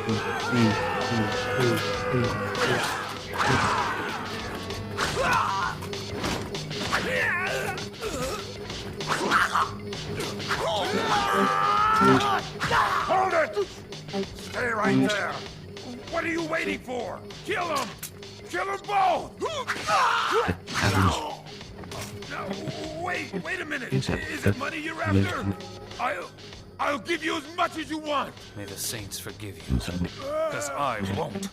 Hold it! Stay right there! What are you waiting for? Kill him! Kill them both! No, wait a minute. Is it money you're after? I'll give you as much as you want. May the saints forgive you, because I won't.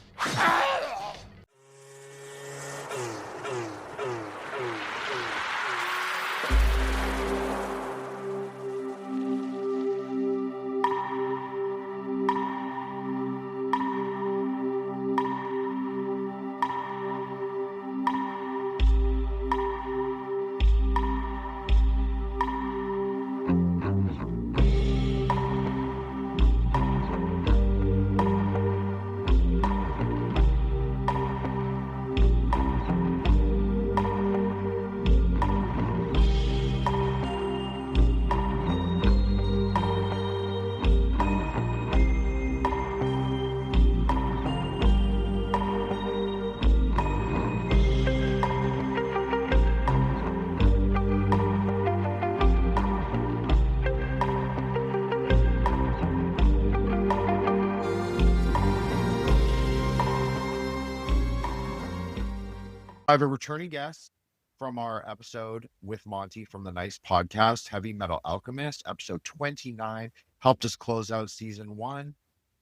I have a returning guest from our episode with Monty from the Nice Podcast, Heavy Metal Alchemist, episode 29, helped us close out season 1.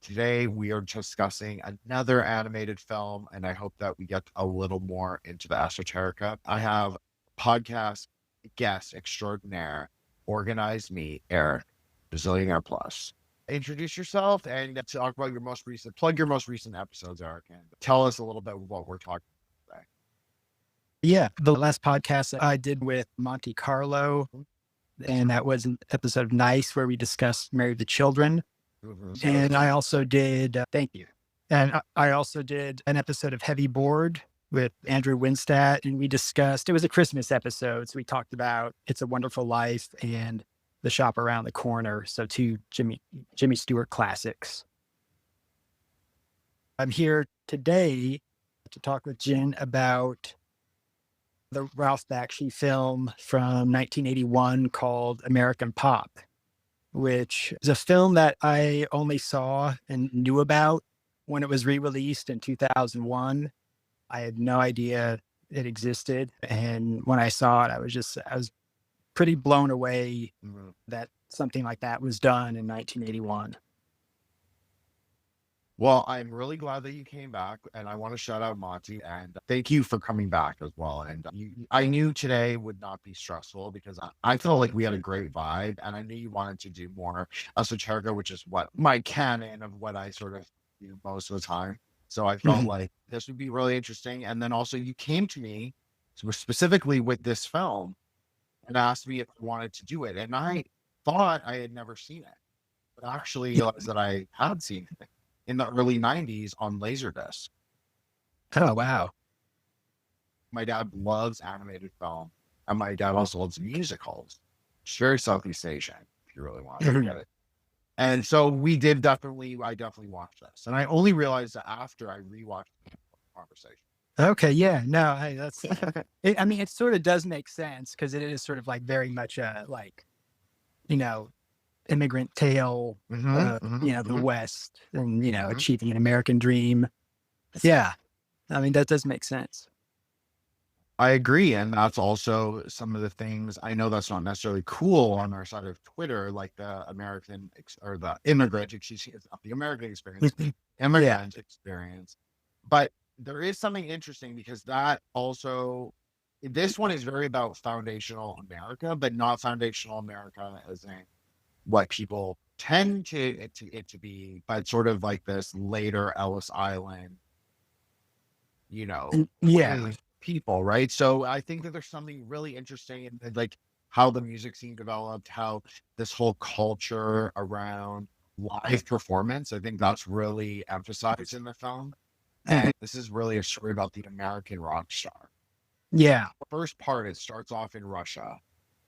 Today, we are discussing another animated film, and I hope that we get a little more into the esoterica. I have podcast guest extraordinaire, Organized Me, Eric, Bazillionaire Plus. Introduce yourself and talk about plug your most recent episodes, Eric, and tell us a little bit what we're talking about. Yeah, the last podcast I did with Monte Carlo, and that was an episode of Nice where we discussed Marry the Children. And I also did, thank you. And I also did an episode of Heavy Board with Andrew Winstead, and we discussed, it was a Christmas episode. So we talked about It's a Wonderful Life and The Shop Around the Corner. So two Jimmy Stewart classics. I'm here today to talk with Jin about the Ralph Bakshi film from 1981 called American Pop, which is a film that I only saw and knew about when it was re-released in 2001. I had no idea it existed. And when I saw it, I was pretty blown away that something like that was done in 1981. Well, I'm really glad that you came back, and I want to shout out Monty and thank you for coming back as well. And I knew today would not be stressful because I felt like we had a great vibe, and I knew you wanted to do more esoterica, which is what my canon of what I sort of do most of the time. So I felt like this would be really interesting. And then also you came to me specifically with this film and asked me if I wanted to do it. And I thought I had never seen it, but actually realized that I had seen it in the early 90s on Laserdisc. Oh, wow. My dad loves animated film, and my dad also loves musicals. It's very Southeast Asian, if you really want to get it. And so I definitely watched this. And I only realized that after I rewatched the conversation. Okay, yeah, no, hey, that's, I mean, it sort of does make sense because it is sort of like very much immigrant tale, the West and, achieving an American dream. Yeah. I mean, that does make sense. I agree. And that's also some of the things I know that's not necessarily cool on our side of Twitter, like the American or the immigrant, it's not the American experience, immigrant experience. But there is something interesting because this one is very about foundational America, but not foundational America as in what people tend to it to be, but sort of like this later Ellis Island, people, right? So I think that there's something really interesting in like how the music scene developed, how this whole culture around live performance, I think that's really emphasized in the film. And this is really a story about the American rock star. Yeah. The first part, it starts off in Russia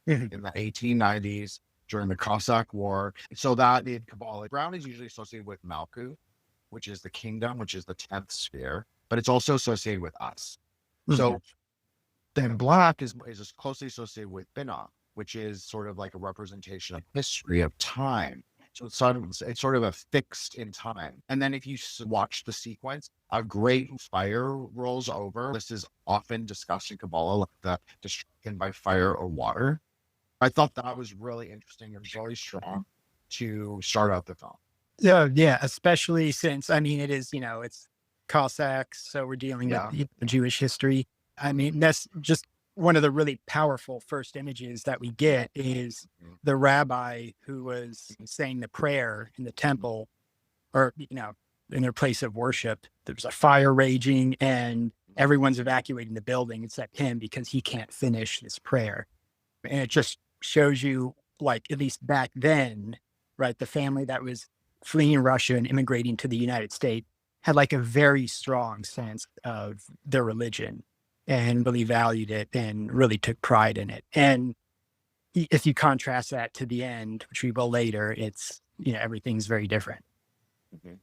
in the 1890s during the Cossack War. So that in Kabbalah, Brown is usually associated with Malkuth, which is the kingdom, which is the 10th sphere, but it's also associated with us. Mhm. So then black is closely associated with Bina, which is sort of like a representation of history, of time. So it's sort of a fixed in time. And then if you watch the sequence, a great fire rolls over. This is often discussed in Kabbalah, like the destruction by fire or water. I thought that was really interesting and really strong to start out the film. Yeah, especially since, I mean, it is, it's Cossacks, so we're dealing with Jewish history. I mean, that's just one of the really powerful first images that we get is the rabbi who was saying the prayer in the temple, or, in their place of worship. There's a fire raging and everyone's evacuating the building except him because he can't finish this prayer. And it just shows you, like, at least back then, right, the family that was fleeing Russia and immigrating to the United States had like a very strong sense of their religion and really valued it and really took pride in it. And if you contrast that to the end, which we will later, it's, everything's very different. Mm-hmm.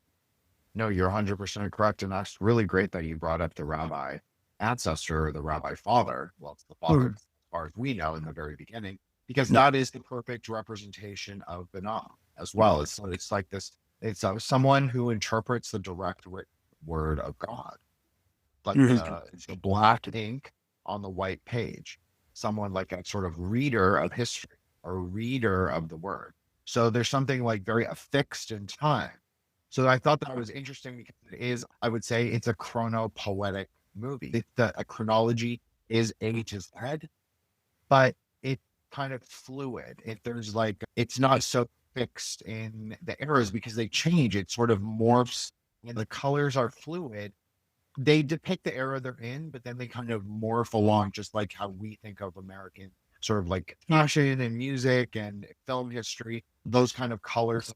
No, you're 100% correct. And that's really great that you brought up the rabbi ancestor, or the rabbi father. Well, it's the father, as far as we know, in the very beginning, because that is the perfect representation of Bina as well. It's like this, it's someone who interprets the direct word of God. Like it's the black ink on the white page, someone like a sort of reader of history or reader of the word. So there's something like very affixed in time. So I thought that was interesting because it is, I would say, it's a chronopoetic movie. A chronology is A to Z, but it's kind of fluid. There's like, it's not so fixed in the eras because they change. It sort of morphs and the colors are fluid. They depict the era they're in, but then they kind of morph along, just like how we think of American sort of like fashion and music and film history. Those kind of colors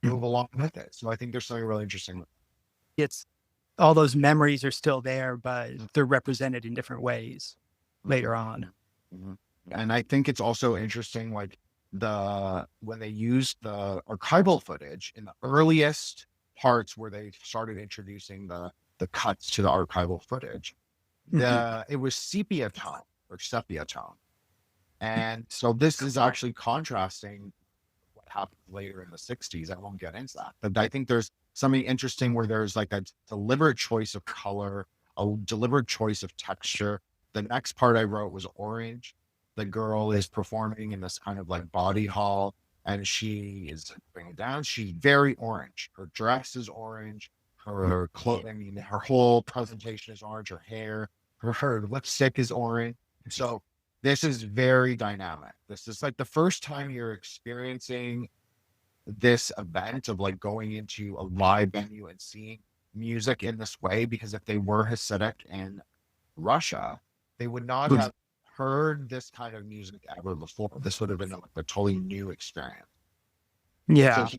move along with it. So I think there's something really interesting. It's all those memories are still there, but they're represented in different ways later on. Mm-hmm. And I think it's also interesting, like when they used the archival footage in the earliest parts where they started introducing the cuts to the archival footage, it was sepia tone or sepia tone. And so this is actually contrasting what happened later in the 60s. I won't get into that, but I think there's something interesting where there's like a deliberate choice of color, a deliberate choice of texture. The next part I wrote was orange. The girl is performing in this kind of like body hall and she is bringing it down. She's very orange. Her dress is orange. Her clothing, I mean, her whole presentation is orange. Her hair, her lipstick is orange. So this is very dynamic. This is like the first time you're experiencing this event of like going into a live venue and seeing music in this way, because if they were Hasidic in Russia, they would not have heard this kind of music ever before. This would have been like a totally new experience. Yeah. So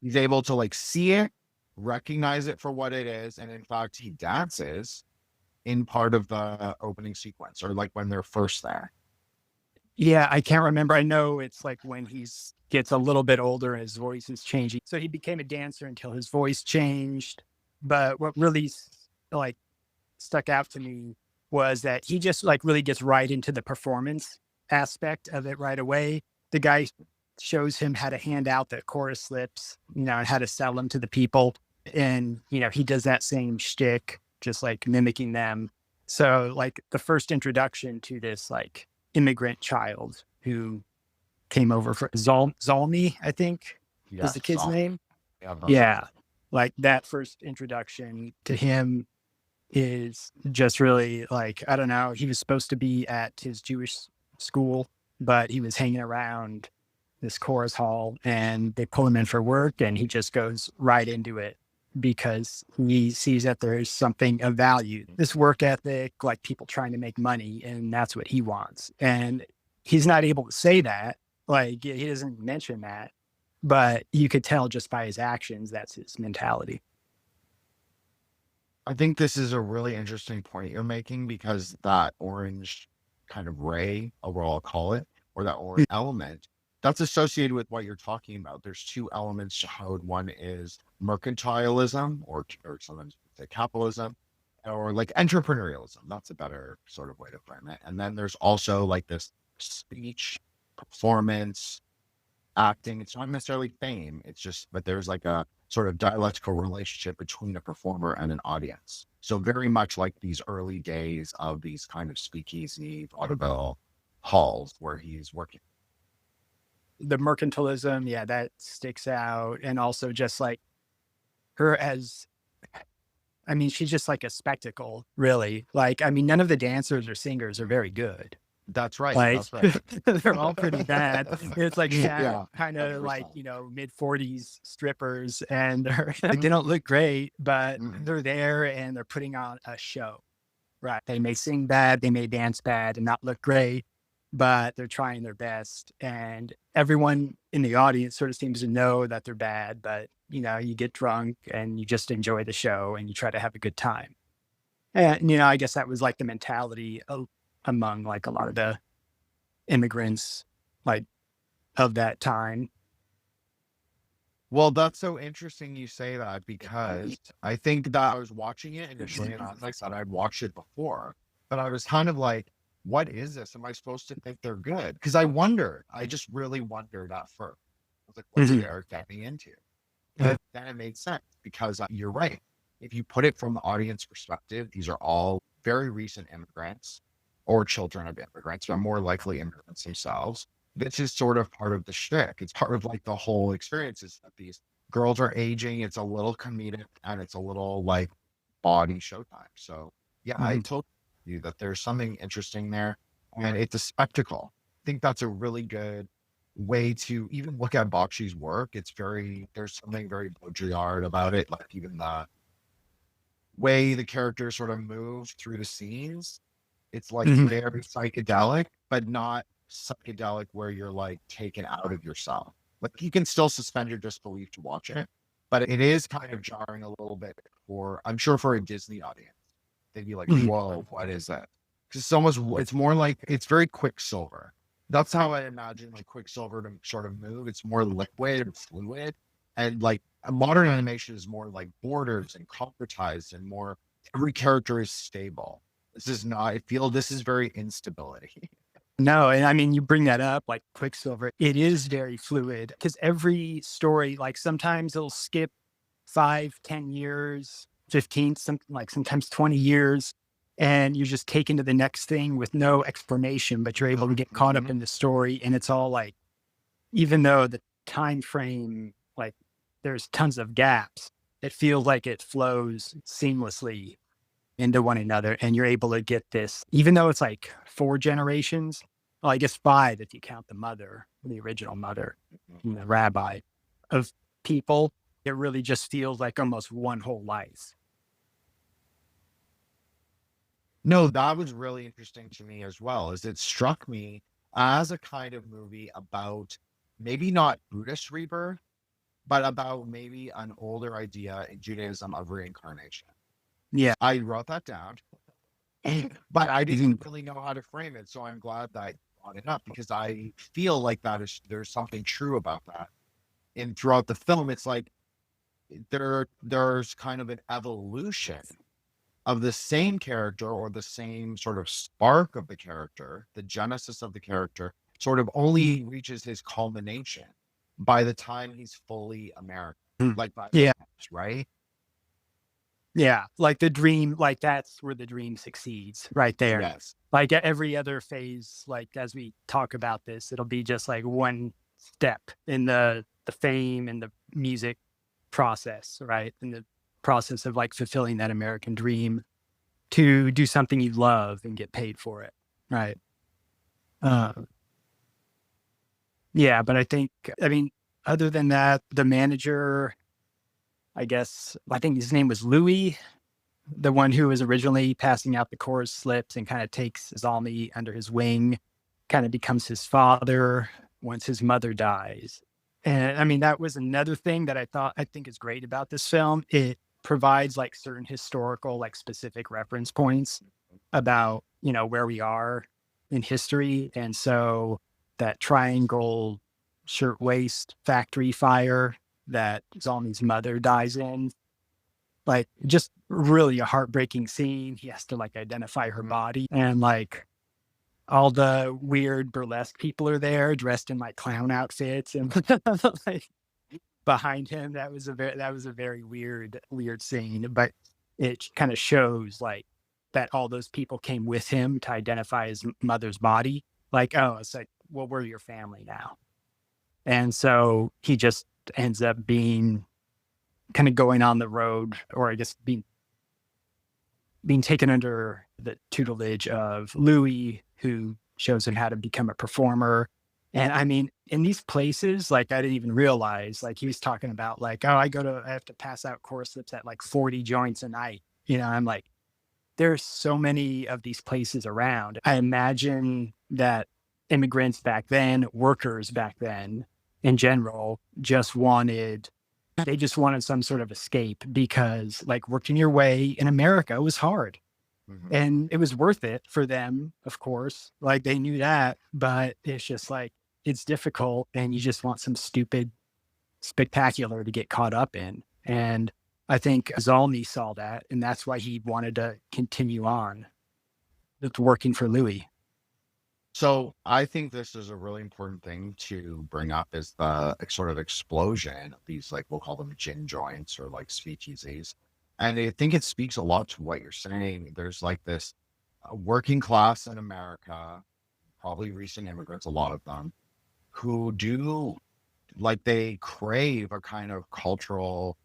he's able to like see it, recognize it for what it is, and in fact he dances in part of the opening sequence, or like when they're first there. Yeah, I can't remember. I know it's like when he gets a little bit older, his voice is changing. So he became a dancer until his voice changed. But what really like stuck out to me was that he just like really gets right into the performance aspect of it right away. The guy shows him how to hand out the chorus slips, and how to sell them to the people. And, he does that same shtick, just like mimicking them. So like the first introduction to this like immigrant child who came over for Zalmi, I think is the kid's name. Yeah. Like that first introduction to him is just really like, I don't know. He was supposed to be at his Jewish school, but he was hanging around this chorus hall and they pull him in for work and he just goes right into it because he sees that there's something of value, this work ethic, like people trying to make money, and that's what he wants. And he's not able to say that, like he doesn't mention that, but you could tell just by his actions, that's his mentality. I think this is a really interesting point you're making, because that orange kind of ray, or what I'll call it, or that orange element, that's associated with what you're talking about. There's two elements to HOD. One is mercantilism, or sometimes say capitalism, or like entrepreneurialism. That's a better sort of way to frame it. And then there's also like this speech, performance, acting. It's not necessarily fame. It's just, but there's like a sort of dialectical relationship between a performer and an audience. So very much like these early days of these kind of speakeasy vaudeville halls where he's working. The mercantilism, yeah, that sticks out. And also just like her as, I mean, she's just like a spectacle, really. Like, I mean, none of the dancers or singers are very good. That's right. Like, That's right. they're all pretty bad. It's like Yeah, kind of like, 100%. you know, mid-40s strippers, and they don't look great, but Mhm. they're there and they're putting on a show, right? They may sing bad, they may dance bad and not look great, but they're trying their best. And everyone in the audience sort of seems to know that they're bad, but you know, you get drunk and you just enjoy the show and you try to have a good time. And, you know, I guess that was like the mentality among like a lot of the immigrants, like, of that time. Well, that's so interesting you say that, because I think that I was watching it initially, and as I said, I'd watched it before, but I was kind of like, what is this? Am I supposed to think they're good? Because I just really wondered at first. I was like, what's Mhm. Eric getting into? But then it made sense, because you're right. If you put it from the audience perspective, these are all very recent immigrants or children of immigrants, but more likely immigrants themselves. This is sort of part of the shtick. It's part of like the whole experience, is that these girls are aging. It's a little comedic and it's a little like body showtime. So yeah, I Mhm. told you that there's something interesting there, and it's a spectacle. I think that's a really good way to even look at Bakshi's work. There's something very Baudrillard about it, like even the way the characters sort of move through the scenes. It's like Mhm. very psychedelic, but not psychedelic where you're like taken out of yourself. Like you can still suspend your disbelief to watch it, but it is kind of jarring a little bit for, I'm sure, for a Disney audience. They'd be like, Mhm. whoa, what is that? Because it's more like, it's very Quicksilver. That's how I imagine like Quicksilver to sort of move. It's more liquid and fluid. And like a modern animation is more like borders and concretized and more, every character is stable. This is not, I feel this is very instability. No, and I mean, you bring that up, like Quicksilver, it is very fluid because every story, like sometimes it'll skip 5, 10 years, 15, sometimes 20 years, and you're just taken to the next thing with no explanation, but you're able to get caught up Mhm. in the story. And it's all like, even though the time frame, like there's tons of gaps, it feels like it flows seamlessly into one another. And you're able to get this, even though it's like 4 generations, well, I guess 5 if you count the mother, the original mother, and the rabbi of people. It really just feels like almost one whole life. No, that was really interesting to me as well, as it struck me as a kind of movie about maybe not Buddhist rebirth, but about maybe an older idea in Judaism of reincarnation. Yeah. I wrote that down, but I didn't really know how to frame it. So I'm glad that I brought it up, because I feel like there's something true about that. And throughout the film, it's like there's kind of an evolution of the same character, or the same sort of spark of the character, the genesis of the character sort of only reaches his culmination by the time he's fully American, Mm. like by Yeah. right? Yeah. Like the dream, like that's where the dream succeeds right there. Yes. Like every other phase, like as we talk about this, it'll be just like one step in the fame and the music process, right? In the process of like fulfilling that American dream to do something you love and get paid for it. Right. Uh, yeah. But I think, I mean, other than that, the manager, I guess, I think his name was Louis, the one who was originally passing out the chorus slips and kind of takes Zalmi under his wing, kind of becomes his father once his mother dies. And I mean, that was another thing that I think is great about this film. It provides like certain historical, like specific reference points about, you know, where we are in history. And so that triangle shirtwaist factory fire that Zalmi's mother dies in. Like, just really a heartbreaking scene. He has to like identify her body, and like all the weird burlesque people are there dressed in like clown outfits, and like behind him, that was a very weird scene. But it kind of shows like that all those people came with him to identify his mother's body. Like, oh, it's like, well, we're your family now. And so he just ends up being kind of going on the road, or I guess being taken under the tutelage of Louis, who shows him how to become a performer. And I mean, in these places, like, I didn't even realize, like, he was talking about like, oh, I have to pass out corsets at like 40 joints a night. You know, I'm like, there's so many of these places around. I imagine that immigrants back then, workers back then in general, just wanted some sort of escape, because like working your way in America was hard. And it was worth it for them, of course. Like, they knew that, but it's just like, it's difficult, and you just want some stupid spectacular to get caught up in. And I think Zalmi saw that, and that's why he wanted to continue on with working for Louis. So I think this is a really important thing to bring up, is the sort of explosion of these, like, we'll call them gin joints or like speakeasies. And I think it speaks a lot to what you're saying. There's like this working class in America, probably recent immigrants, a lot of them, who do, like, they crave a kind of cultural,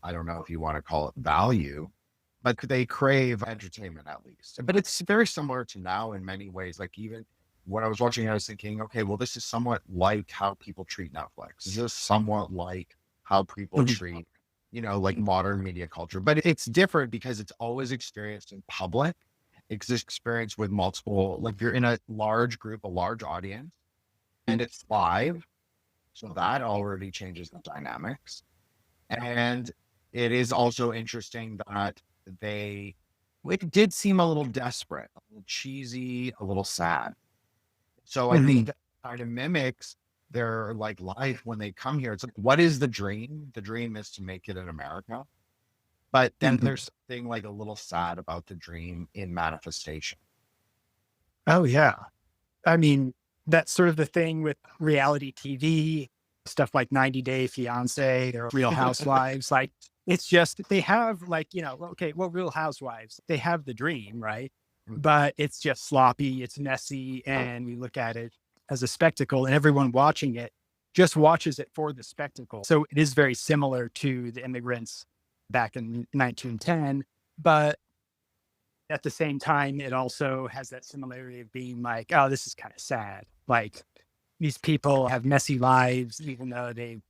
I don't know if you want to call it value, but they crave entertainment at least. But it's very similar to now in many ways. Like, even when I was watching, I was thinking, okay, well, this is somewhat like how people treat Netflix. This is somewhat like how people treat, you know, like modern media culture. But it's different because it's always experienced in public. It's experienced with multiple, like, you're in a large group, a large audience, and it's live. So that already changes the dynamics. And it is also interesting that it did seem a little desperate, a little cheesy, a little sad. So I think that kind of mimics their like life when they come here. It's like, what is the dream? The dream is to make it in America. But then there's something like a little sad about the dream in manifestation. Oh, yeah. I mean, that's sort of the thing with reality TV, stuff like 90 Day Fiance or Real Housewives. Like, it's just, they have like, you know, okay, well, Real Housewives, they have the dream, right? But it's just sloppy, it's messy, and we look at it as a spectacle, and everyone watching it just watches it for the spectacle. So it is very similar to the immigrants back in 1910, but at the same time, it also has that similarity of being like, oh, this is kind of sad. Like, these people have messy lives, even though they've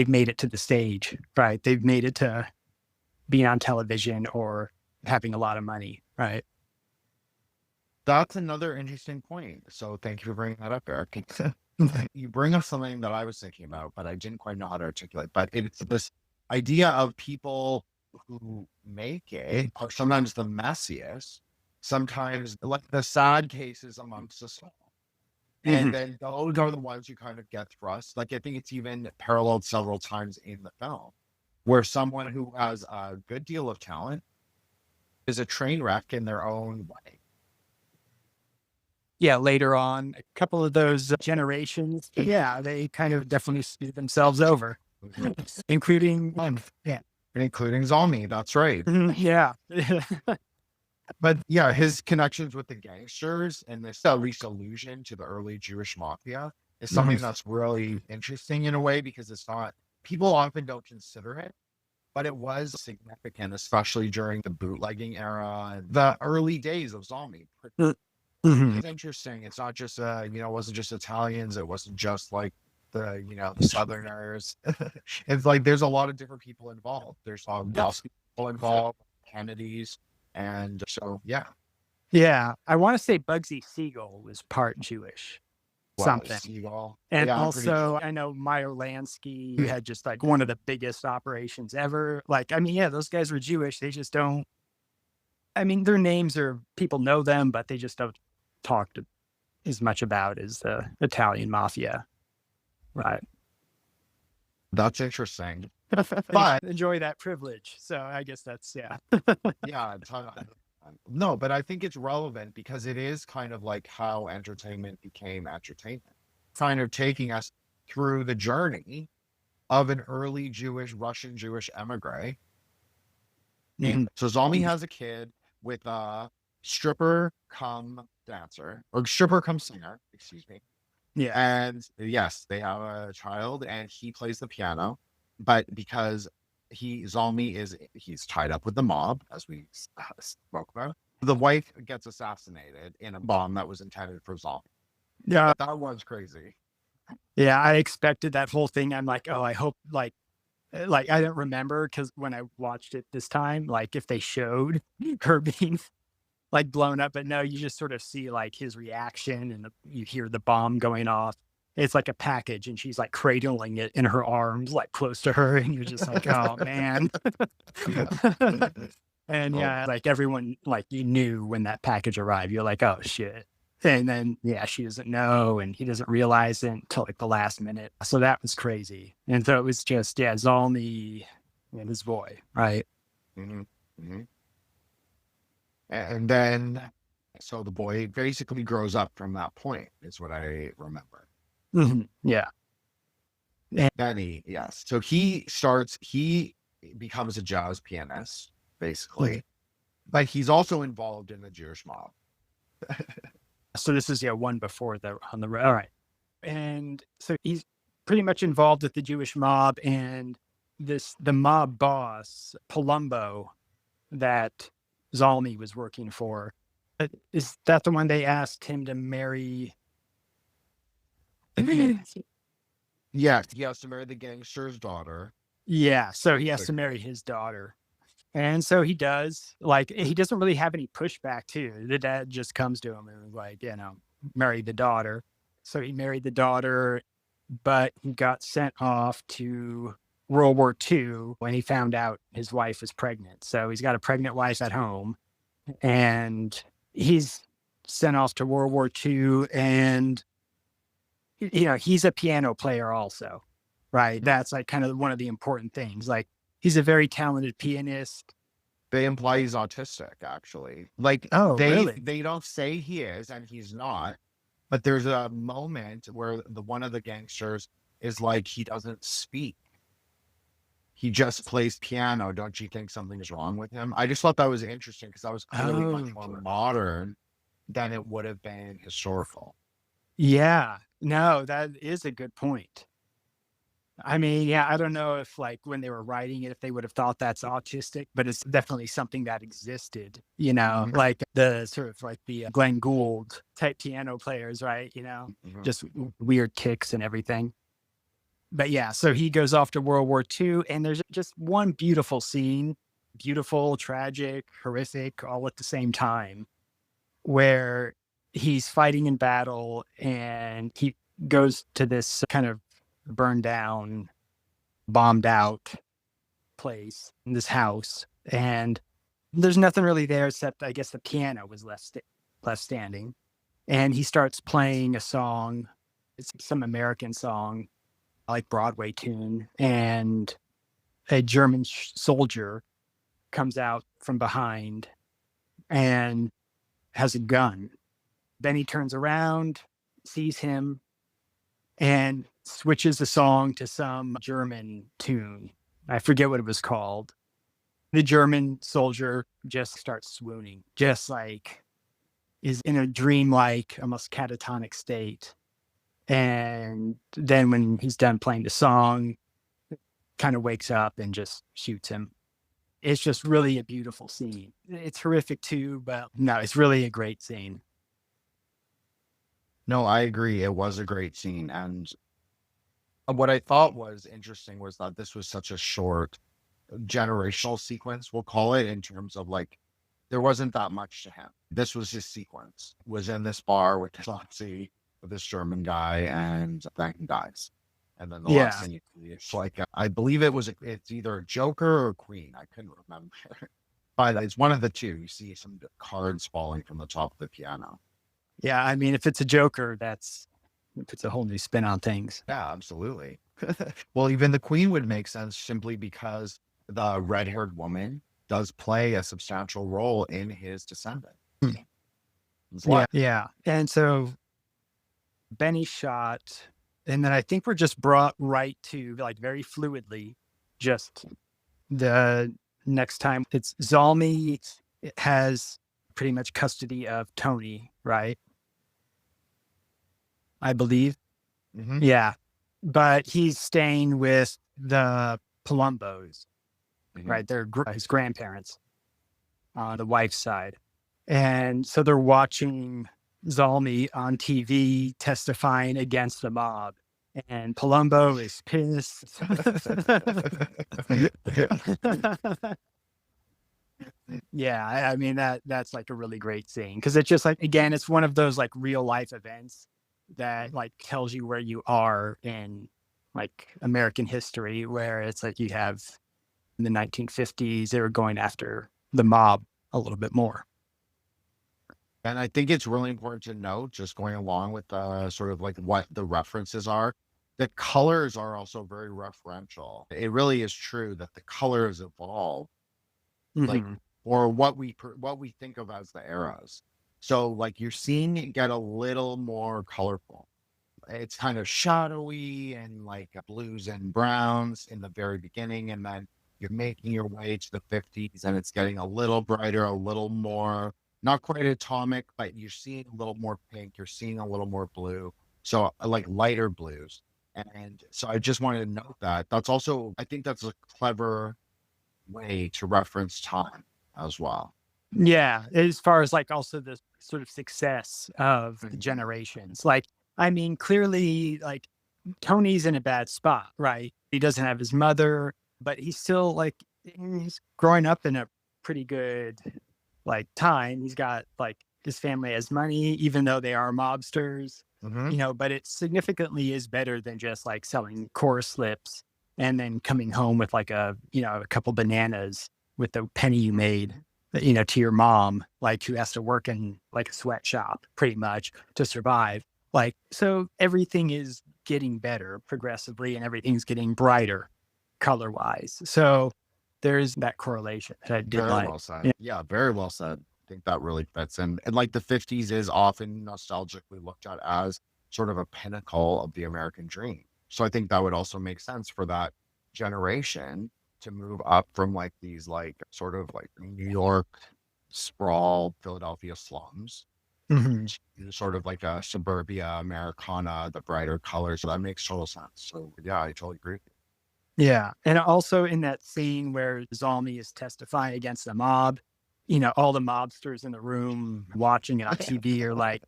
made it to the stage, right? They've made it to being on television or having a lot of money, right? That's another interesting point. So thank you for bringing that up, Eric. You bring up something that I was thinking about, but I didn't quite know how to articulate. But it's this idea of people who make it are sometimes the messiest, sometimes like the sad cases amongst us all. And then those are the ones you kind of get thrust. Like, I think it's even paralleled several times in the film, where someone who has a good deal of talent is a train wreck in their own way. Yeah, later on, a couple of those generations, yeah, they kind of definitely screwed themselves over, including Zalmi. That's right. Yeah. But yeah, his connections with the gangsters and this at least allusion to the early Jewish mafia is something that's really interesting in a way, because it's not, people often don't consider it, but it was significant, especially during the bootlegging era, the early days of Zalmi. It's interesting. It's not just, it wasn't just Italians. It wasn't just like the Southerners. It's like, there's a lot of different people involved. There's a lot of people involved, Kennedys. And so, yeah. Yeah. I want to say Bugsy Siegel was part Jewish. Something. Siegel. And yeah, also, I know Meyer Lansky had just like one of the biggest operations ever. Like, I mean, yeah, those guys were Jewish. They just don't, I mean, their names are, people know them, but they just don't talk as much about as the Italian mafia. Right. That's interesting. But But enjoy that privilege. So I guess that's, yeah. yeah, no, but I think it's relevant because it is kind of like how entertainment became entertainment, kind of taking us through the journey of an early Russian Jewish emigre. Mhm. So Zalmi has a kid with a stripper come dancer, or stripper come singer, excuse me. Yeah. And yes, they have a child and he plays the piano, but because he's tied up with the mob, as we spoke about, the wife gets assassinated in a bomb that was intended for Zalmi. Yeah. That was crazy. Yeah. I expected that whole thing. I'm like, oh, I hope I don't remember because when I watched it this time, like if they showed her being like blown up, but no, you just sort of see like his reaction and you hear the bomb going off. It's like a package and she's like cradling it in her arms, like close to her. And you're just like, oh man. And Oh, yeah, like everyone, like you knew when that package arrived, you're like, oh shit. And then, yeah, she doesn't know and he doesn't realize it until like the last minute. So that was crazy. And so it was just, yeah, Zalmi and his boy, right? mhm, mhm. And then, so the boy basically grows up from that point, is what I remember. Yeah. Benny, yes. So he becomes a jazz pianist, basically, but he's also involved in the Jewish mob. So this is, yeah, one before on the, all right. And so he's pretty much involved with the Jewish mob and the mob boss, Palumbo, that Zalmi was working for. Is that the one they asked him to marry? Yes, he has to marry the gangster's daughter. Yeah, so he has to marry his daughter. And so he does. Like, he doesn't really have any pushback, too. The dad just comes to him and was like, marry the daughter. So he married the daughter, but he got sent off to World War II when he found out his wife was pregnant. So he's got a pregnant wife at home and he's sent off to World War II. And, he's a piano player also, right? That's like kind of one of the important things. Like, he's a very talented pianist. They imply he's autistic, actually. Like, Oh, they really? they don't say he is, and he's not. But there's a moment where one of the gangsters is like, he doesn't speak. He just plays piano. Don't you think something is wrong with him? I just thought that was interesting because that was clearly much more modern than it would have been historical. Yeah. No, that is a good point. I mean, yeah, I don't know if like when they were writing it, if they would have thought that's autistic, but it's definitely something that existed, Mhm. like the sort of like the Glenn Gould type piano players, right? Mhm. Just weird kicks and everything. But yeah, so he goes off to World War II and there's just one beautiful scene, beautiful, tragic, horrific, all at the same time, where he's fighting in battle and he goes to this kind of burned down, bombed out place in this house. And there's nothing really there except, I guess, the piano was left standing. And he starts playing a song. It's some American song, like Broadway tune. And a German soldier comes out from behind and has a gun. Then he turns around, sees him, and switches the song to some German tune. I forget what it was called. The German soldier just starts swooning, just like is in a dreamlike, almost catatonic state. And then when he's done playing the song, kind of wakes up and just shoots him. It's just really a beautiful scene. It's horrific too, but no, it's really a great scene. No, I agree. It was a great scene. And what I thought was interesting was that this was such a short generational sequence, we'll call it, in terms of like, there wasn't that much to him. This was his sequence, was in this bar with Nazi, with this German guy, and then he dies. And then the last thing you see, it's like, I believe it's either a Joker or a Queen. I couldn't remember. But it's one of the two. You see some cards falling from the top of the piano. Yeah, I mean, if it's a Joker, it puts a whole new spin on things. Yeah, absolutely. Well, even the queen would make sense simply because the red-haired woman does play a substantial role in his descendant. Hmm. That's Yeah, why. yeah. And so Benny shot, and then I think we're just brought right to, like, very fluidly, just the next time it's Zalmi has pretty much custody of Tony, right? I believe. Mhm. Yeah. But he's staying with the Palombos, Mhm. right? They're his grandparents on the wife's side. And so they're watching Zalmi on TV testifying against the mob. And Palumbo is pissed. Yeah, I mean that's like a really great scene because it's just like, again, it's one of those like real life events that like tells you where you are in like American history, where it's like you have in the 1950s they were going after the mob a little bit more. And I think it's really important to note, just going along with sort of like what the references are, the colors are also very referential. It really is true that the colors evolve, like, Mhm. or what we think of as the eras. So like you're seeing it get a little more colorful. It's kind of shadowy and like blues and browns in the very beginning, and then you're making your way to the 50s and it's getting a little brighter, a little more, not quite atomic, but you're seeing a little more pink, you're seeing a little more blue. So like lighter blues. And so I just wanted to note that. That's also, I think that's a clever way to reference time as well. Yeah, as far as like also the sort of success of the Mhm. generations. Like, I mean, clearly, like Tony's in a bad spot, right? He doesn't have his mother, but he's still like he's growing up in a pretty good like time. He's got like his family has money, even though they are mobsters, Mhm. but it significantly is better than just like selling core slips and then coming home with like a couple bananas with the penny you made, to your mom, like who has to work in like a sweatshop pretty much to survive. Like, so everything is getting better progressively and everything's getting brighter color wise. So there's that correlation that I did Very like. well said. Yeah. Yeah, very well said. I think that really fits in. And like the 50s is often nostalgically looked at as sort of a pinnacle of the American dream. So I think that would also make sense for that generation to move up from like these like sort of like New York sprawl, Philadelphia slums Mhm. to sort of like a suburbia Americana, the brighter colors. So that makes total sense. So yeah, I totally agree. Yeah. And also in that scene where Zalmi is testifying against the mob, all the mobsters in the room watching it on TV are like,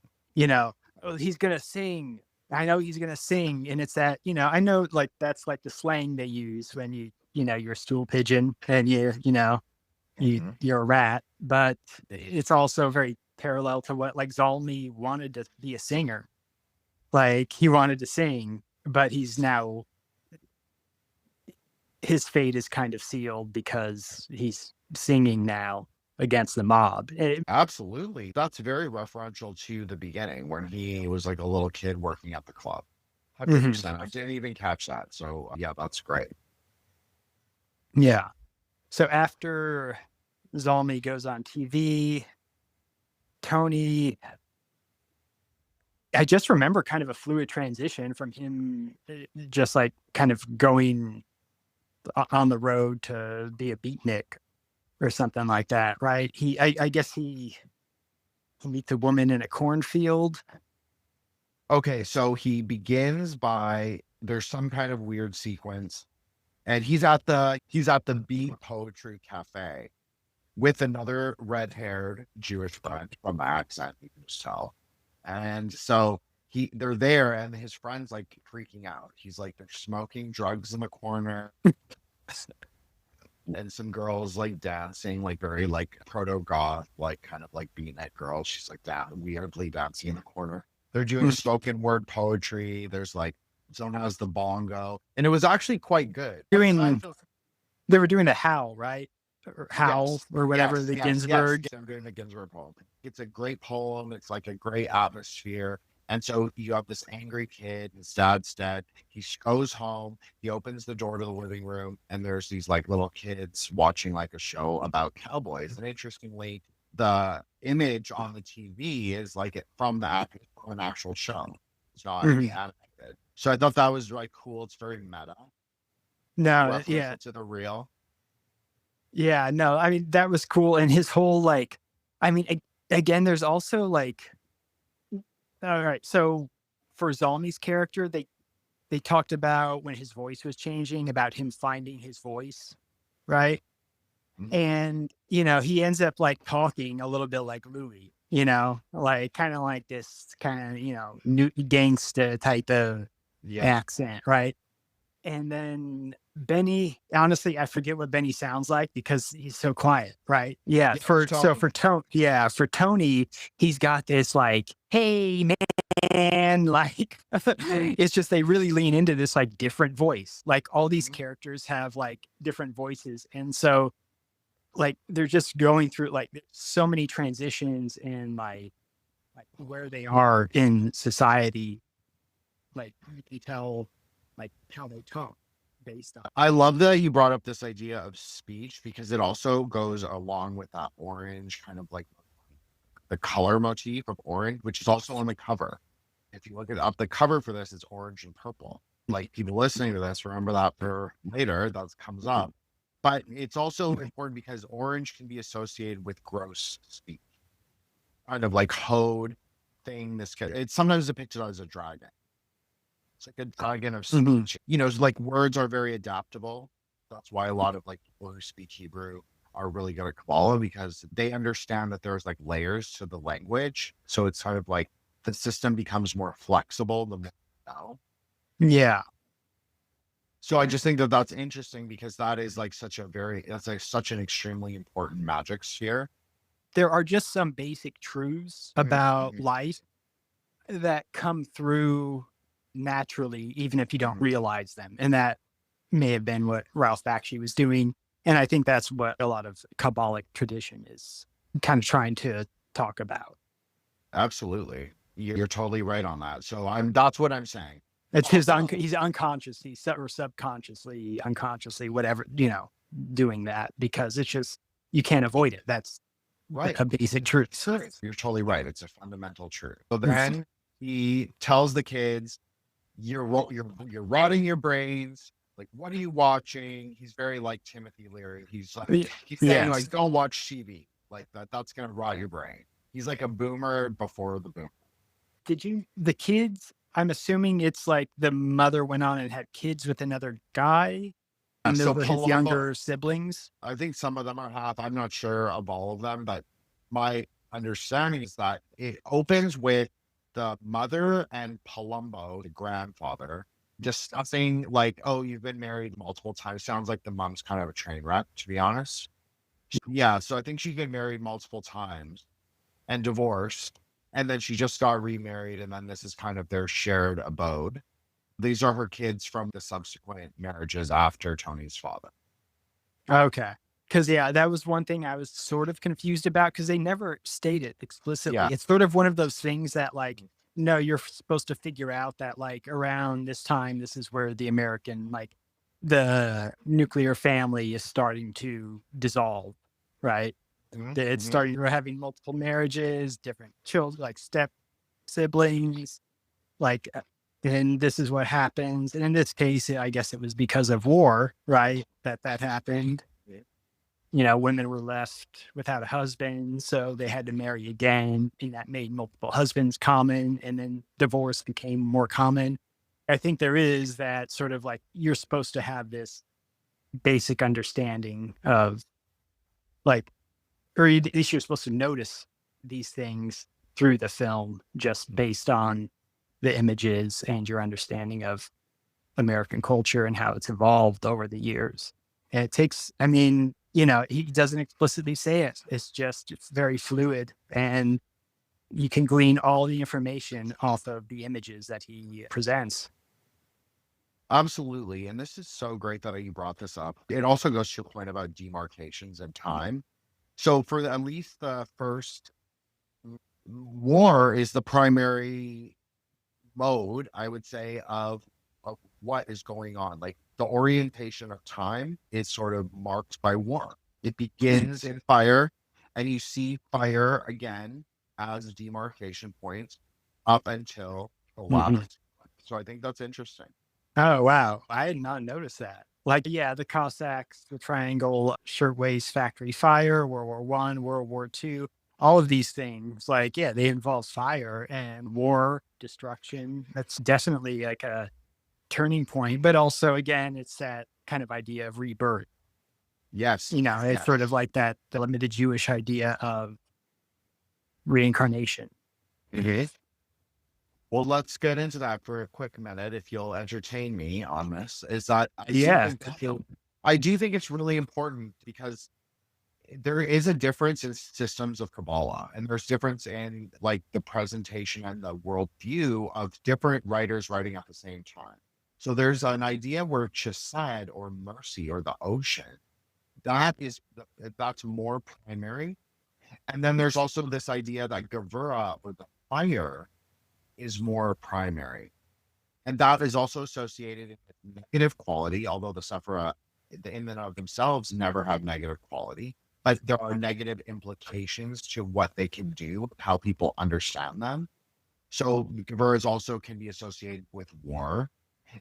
oh, he's going to sing. I know he's going to sing. And it's that, I know like that's like the slang they use when you're a stool pigeon and Mhm. you're a rat, but it's also very parallel to what like Zalmi wanted to be a singer. Like he wanted to sing, but he's now his fate is kind of sealed because he's singing now against the mob. Absolutely. That's very referential to the beginning when he was like a little kid working at the club. Mhm. 100%. I didn't even catch that. So yeah, that's great. Yeah. So after Zalmi goes on TV, Tony, I just remember kind of a fluid transition from him just like kind of going on the road to be a beatnik or something like that, right? I guess he meets a woman in a cornfield. Okay, so he begins by there's some kind of weird sequence and he's at the Beat Poetry Cafe with another red-haired Jewish friend from the accent you can just tell. And so they're there and his friend's like freaking out. He's like, they're smoking drugs in the corner and some girls like dancing, like very like proto goth, like kind of like beatnik girls. She's like that weirdly dancing in the corner. They're doing Mm. spoken word poetry. There's like someone has the bongo, and it was actually quite good. I Doing feel they were doing a howl, right? or Howl or whatever, the Ginsberg. Yes, I'm doing the Ginsberg poem. It's a great poem. It's like a great atmosphere. And so you have this angry kid, his dad's dead. He goes home, he opens the door to the living room, and there's these like little kids watching like a show about cowboys. And interestingly, the image on the TV is like it from an actual show. It's not animated. So I thought that was really cool. It's very meta. No, yeah. To the real. Yeah, no, I mean, that was cool. And his whole, like, I mean, again, there's also like, all right, so for Zalmi's character, they talked about when his voice was changing, about him finding his voice, right? And, you know, he ends up like talking a little bit like Louis, you know, like kind of like this kind of, you know, new gangsta type of accent, right? And then Benny, honestly, I forget what Benny sounds like because he's so quiet, right? Yeah. For Tony, he's got this like, hey man, like it's just they really lean into this like different voice. Like all these characters have like different voices. And so like they're just going through like so many transitions in like where they are in society. Like you can tell like how they talk based on. I love that you brought up this idea of speech because it also goes along with that orange kind of like the color motif of orange, which is also on the cover. If you look it up, the cover for this is orange and purple. Like people listening to this, remember that for later, that comes up. But it's also important because orange can be associated with gross speech. Kind of like HOD thing. It's sometimes depicted as a dragon. It's like a dragon of speech. You know, like words are very adaptable. That's why a lot of like people who speak Hebrew are really good at Kabbalah because they understand that there's like layers to the language. So it's kind of like the system becomes more flexible the more you know. Yeah. So I just think that that's interesting because that is like such an extremely important magic sphere. There are just some basic truths about life that come through naturally, even if you don't realize them. And that may have been what Ralph Bakshi was doing. And I think that's what a lot of Kabbalic tradition is kind of trying to talk about. Absolutely. You're totally right on that. So that's what I'm saying. It's he's unconscious, or subconsciously, unconsciously, whatever, you know, doing that because it's just, you can't avoid it. That's right. A basic truth. You're totally right. It's a fundamental truth. So then he tells the kids, you're rotting your brains. Like, what are you watching? He's very like Timothy Leary. He's saying like, don't watch TV like that. That's going to rot your brain. He's like a boomer before the boomer. The kids, I'm assuming it's like the mother went on and had kids with another guy. And so his younger siblings. I think some of them are half. I'm not sure of all of them, but my understanding is that it opens with the mother and Palumbo, the grandfather, discussing like, oh, you've been married multiple times. Sounds like the mom's kind of a train wreck, to be honest. Yeah, so I think she's been married multiple times and divorced. And then she just got remarried. And then this is kind of their shared abode. These are her kids from the subsequent marriages after Tony's father. Okay. Because, yeah, that was one thing I was sort of confused about because they never state it explicitly. Yeah. It's sort of one of those things that, like, no, you're supposed to figure out that, like, around this time, this is where the American, like, the nuclear family is starting to dissolve, right? It's starting, we're having multiple marriages, different children, like step siblings, like, and this is what happens. And in this case, I guess it was because of war, right? That happened. You know, women were left without a husband, so they had to marry again, and that made multiple husbands common, and then divorce became more common. I think there is that sort of like, you're supposed to have this basic understanding of like, or at least you're supposed to notice these things through the film just based on the images and your understanding of American culture and how it's evolved over the years. And it takes, I mean, you know, he doesn't explicitly say it. It's very fluid, and you can glean all the information off of the images that he presents. Absolutely. And this is so great that you brought this up. It also goes to your point about demarcations and time. So for at least the first war is the primary mode, I would say, of what is going on. Like the orientation of time is sort of marked by war. It begins in fire, and you see fire again as demarcation points up until the last. So I think that's interesting. Oh, wow. I had not noticed that. Like, yeah, the Cossacks, the Triangle Shirtwaist Factory Fire, World War I, World War II, all of these things, like, yeah, they involve fire and war, destruction. That's definitely like a turning point. But also, again, it's that kind of idea of rebirth. Yes. It's sort of like that, the limited Jewish idea of reincarnation. Well, let's get into that for a quick minute, if you'll entertain me on this. Is that Yeah. I do think it's really important because there is a difference in systems of Kabbalah, and there's difference in like the presentation and the worldview of different writers writing at the same time. So there's an idea where chesed or mercy or the ocean, that's more primary. And then there's also this idea that Gevura or the fire is more primary. And that is also associated with negative quality, although the Sephira in and of themselves never have negative quality, but there are negative implications to what they can do, how people understand them. So Gevura also can be associated with war,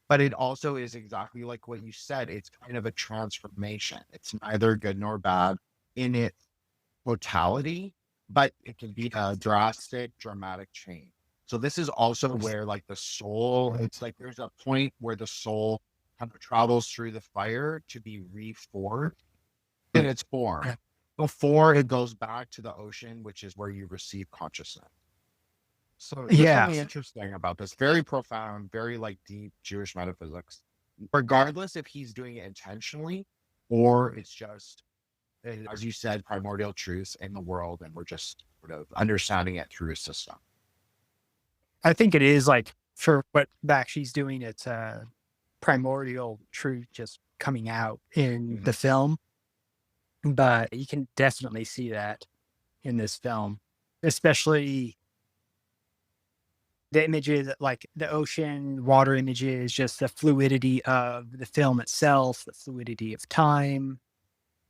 but it also is exactly like what you said. It's kind of a transformation. It's neither good nor bad in its totality, but it can be a drastic, dramatic change. So this is also where like the soul, it's like there's a point where the soul kind of travels through the fire to be reformed in its form before it goes back to the ocean, which is where you receive consciousness. So there's something interesting about this. Very profound, very like deep Jewish metaphysics, regardless if he's doing it intentionally or it's just, as you said, primordial truths in the world, and we're just sort of understanding it through a system. I think it is like for what Bakshi's doing, it's a primordial truth just coming out in the film. But you can definitely see that in this film, especially the images like the ocean, water images, just the fluidity of the film itself, the fluidity of time,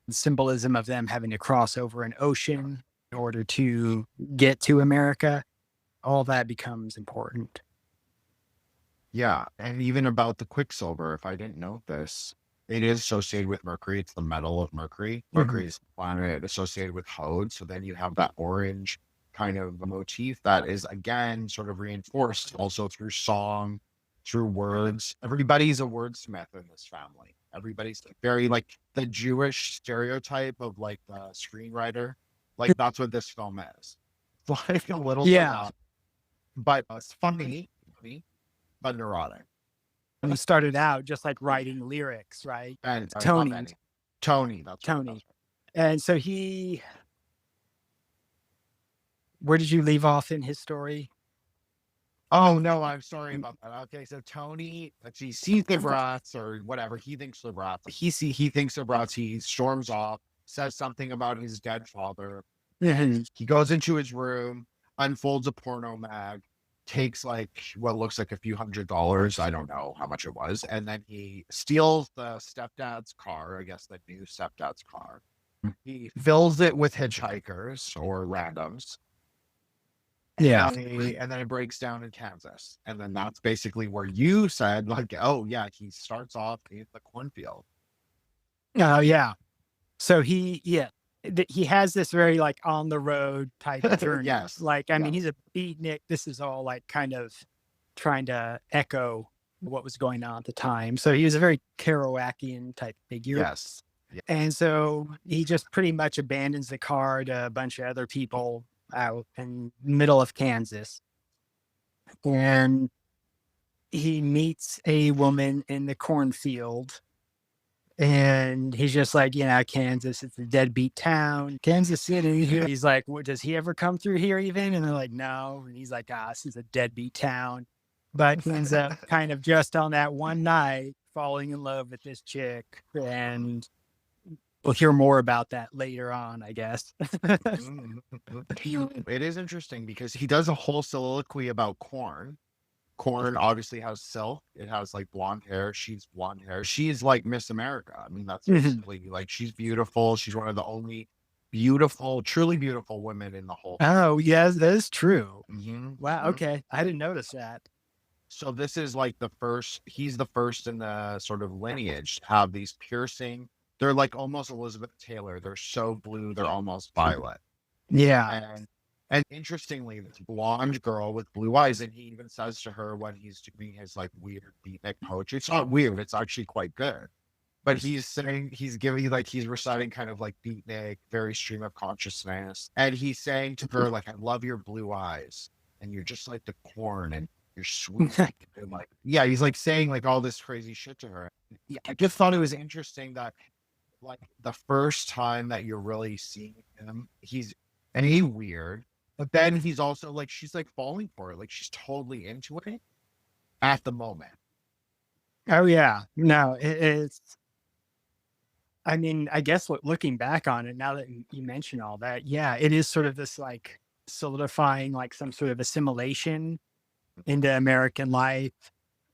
the symbolism of them having to cross over an ocean in order to get to America. All that becomes important. Yeah. And even about the Quicksilver, if I didn't know this, it is associated with Mercury. It's the metal of Mercury. Mercury is the planet associated with HOD. So then you have that orange kind of motif that is again sort of reinforced also through song, through words. Everybody's a wordsmith in this family. Everybody's very like the Jewish stereotype of like the screenwriter. Like that's what this film is. It's like a little but it's funny, but neurotic. And he started out just like writing lyrics, right? And Tony. That's Tony. And so where did you leave off in his story? Oh no, I'm sorry about that. Okay, so Tony, he sees the brats or whatever. He thinks the brats. He thinks the brats. He storms off, says something about his dead father. He goes into his room, unfolds a porno mag, takes like what looks like a few $100s. I don't know how much it was. And then he steals the stepdad's car, I guess the new stepdad's car. He fills it with hitchhikers or randoms. Yeah. And then it breaks down in Kansas. And then that's basically where you said, like, oh, yeah, he starts off in the cornfield. Oh, yeah. So he has this very like on the road type of journey. Yes. Like, I mean, he's a beatnik. This is all like kind of trying to echo what was going on at the time. So he was a very Kerouacian type figure. Yes. And so he just pretty much abandons the car to a bunch of other people out in the middle of Kansas. And he meets a woman in the cornfield. And he's just like, Kansas, it's a deadbeat town. Kansas City. He's like, does he ever come through here even? And they're like, no. And he's like, this is a deadbeat town. but he ends up kind of just on that one night falling in love with this chick. And we'll hear more about that later on, I guess. It is interesting because he does a whole soliloquy about corn. Corn obviously has silk. It has like blonde hair. She's blonde hair. She's like Miss America. I mean, that's basically like she's beautiful. She's one of the only beautiful, truly beautiful women in the whole. Oh, yes, that is true. Wow. Mhm. Okay. I didn't notice that. So this is like the first, he's the first in the sort of lineage to have these piercing. They're like almost Elizabeth Taylor. They're so blue, they're almost violet. Yeah. And interestingly, this blonde girl with blue eyes, and he even says to her when he's doing his like weird beatnik poetry, it's not weird, it's actually quite good. But he's saying, he's giving like, he's reciting kind of like beatnik, very stream of consciousness. And he's saying to her, like, I love your blue eyes. And you're just like the corn and you're sweet. And like, yeah, he's like saying like all this crazy shit to her. Yeah, I just thought it was interesting that like the first time that you're really seeing him, he's weird, but then he's also like, she's like falling for it. Like she's totally into it at the moment. Oh, yeah. No, it's, I mean, I guess looking back on it, now that you mention all that, yeah, it is sort of this like solidifying like some sort of assimilation into American life,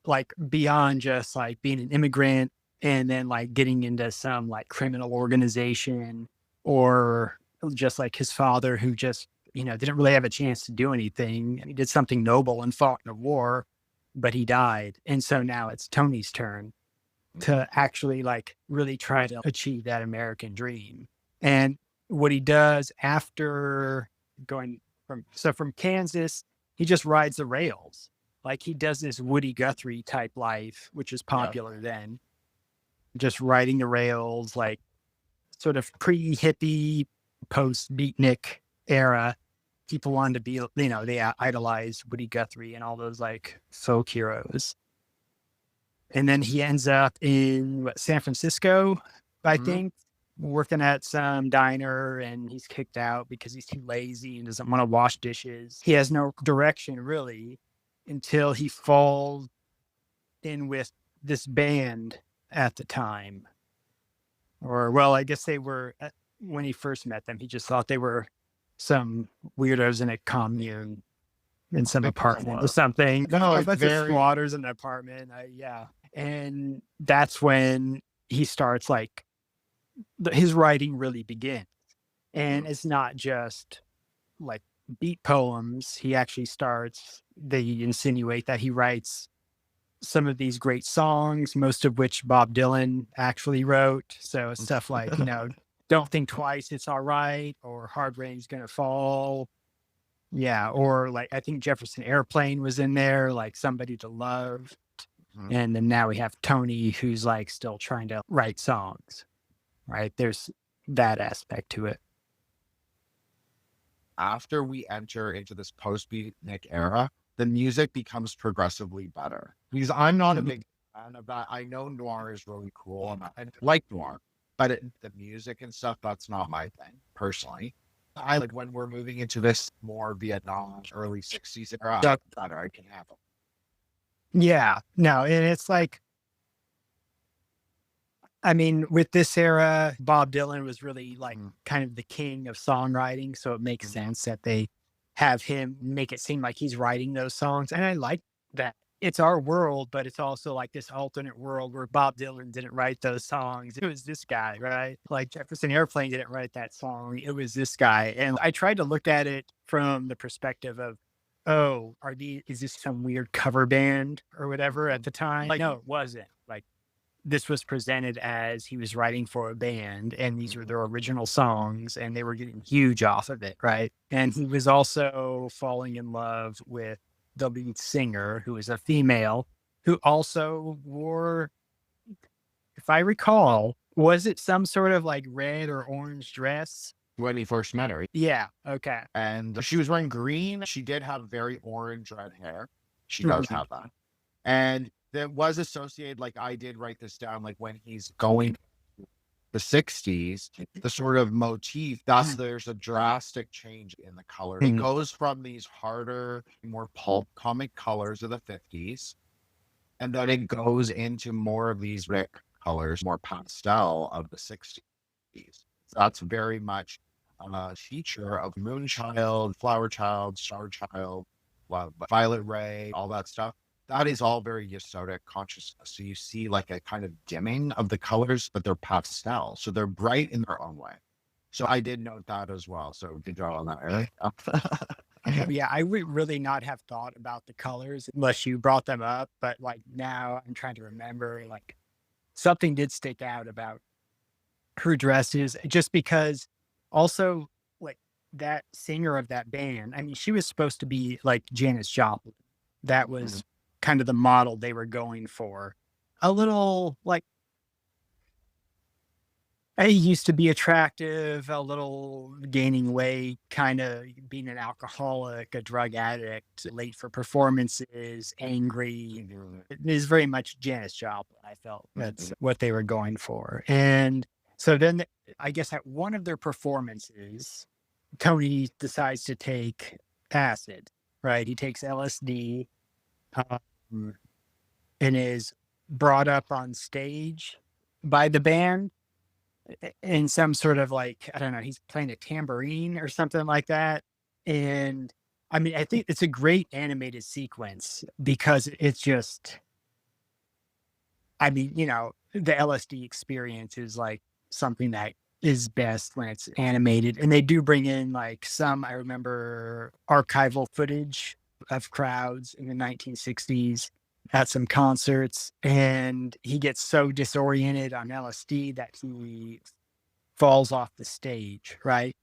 like beyond just like being an immigrant and then like getting into some like criminal organization, or just like his father who just, didn't really have a chance to do anything. He did something noble and fought in a war, but he died. And so now it's Tony's turn to actually like really try to achieve that American dream. And what he does after going from Kansas, he just rides the rails. Like he does this Woody Guthrie type life, which is popular then. Just riding the rails, like sort of pre-hippie, post-beatnik era. People wanted to be, they idolized Woody Guthrie and all those like folk heroes. And then he ends up in San Francisco, I think, working at some diner, and he's kicked out because he's too lazy and doesn't want to wash dishes. He has no direction really until he falls in with this band at the time. Or, well, I guess they were, when he first met them, he just thought they were some weirdos in a commune in some apartment or something. No, a bunch of squatters in an apartment. Yeah. And that's when he starts like his writing really begins. And it's not just like beat poems. He actually starts, they insinuate that he writes some of these great songs, most of which Bob Dylan actually wrote. So stuff like, Don't Think Twice, It's All Right, or Hard Rain's Gonna Fall. Yeah. Or like, I think Jefferson Airplane was in there, like Somebody to Love. And then now we have Tony, who's like still trying to write songs, right? There's that aspect to it. After we enter into this post-beatnik era, the music becomes progressively better. Because I'm not a big fan of that. I know noir is really cool. I like noir, but the music and stuff, that's not my thing, personally. I like when we're moving into this more Vietnam, early 60s era, that's better. I can have them. Yeah, no, and it's like, I mean, with this era, Bob Dylan was really like kind of the king of songwriting. So it makes sense that they have him make it seem like he's writing those songs. And I like that. It's our world, but it's also like this alternate world where Bob Dylan didn't write those songs. It was this guy, right? Like Jefferson Airplane didn't write that song. It was this guy. And I tried to look at it from the perspective of, oh, is this some weird cover band or whatever at the time? Like, no, it wasn't. Like, this was presented as he was writing for a band, and these were their original songs, and they were getting huge off of it, right? And he was also falling in love with the lead singer, who is a female, who also wore, if I recall, was it some sort of like red or orange dress? When he first met her. Yeah. Okay. And she was wearing green. She did have very orange red hair. She does have that. And that was associated, like I did write this down, like when he's going the 60s, the sort of motif, there's a drastic change in the color. It goes from these harder, more pulp comic colors of the 50s, and then it goes into more of these rich colors, more pastel of the 60s. So that's very much a feature of Moonchild, Flower Child, Star Child, Violet Ray, all that stuff. That is all very Yesodic consciousness. So you see like a kind of dimming of the colors, but they're pastel. So they're bright in their own way. So I did note that as well. So good job on that, really. Yeah, I would really not have thought about the colors unless you brought them up. But like now I'm trying to remember, like something did stick out about her dresses just because also like that singer of that band, I mean, she was supposed to be like Janis Joplin. That was kind of the model they were going for. A little like, I used to be attractive, a little gaining weight, kind of being an alcoholic, a drug addict, late for performances, angry. It is very much Janis Joplin, I felt. That's what they were going for. And so then I guess at one of their performances, Tony decides to take acid, right? He takes LSD and is brought up on stage by the band in some sort of like, I don't know, he's playing a tambourine or something like that. And I mean, I think it's a great animated sequence because it's just, I mean, you know, the LSD experience is like something that is best when it's animated. And they do bring in like some, I remember archival footage of crowds in the 1960s at some concerts, and he gets so disoriented on LSD that he falls off the stage, right?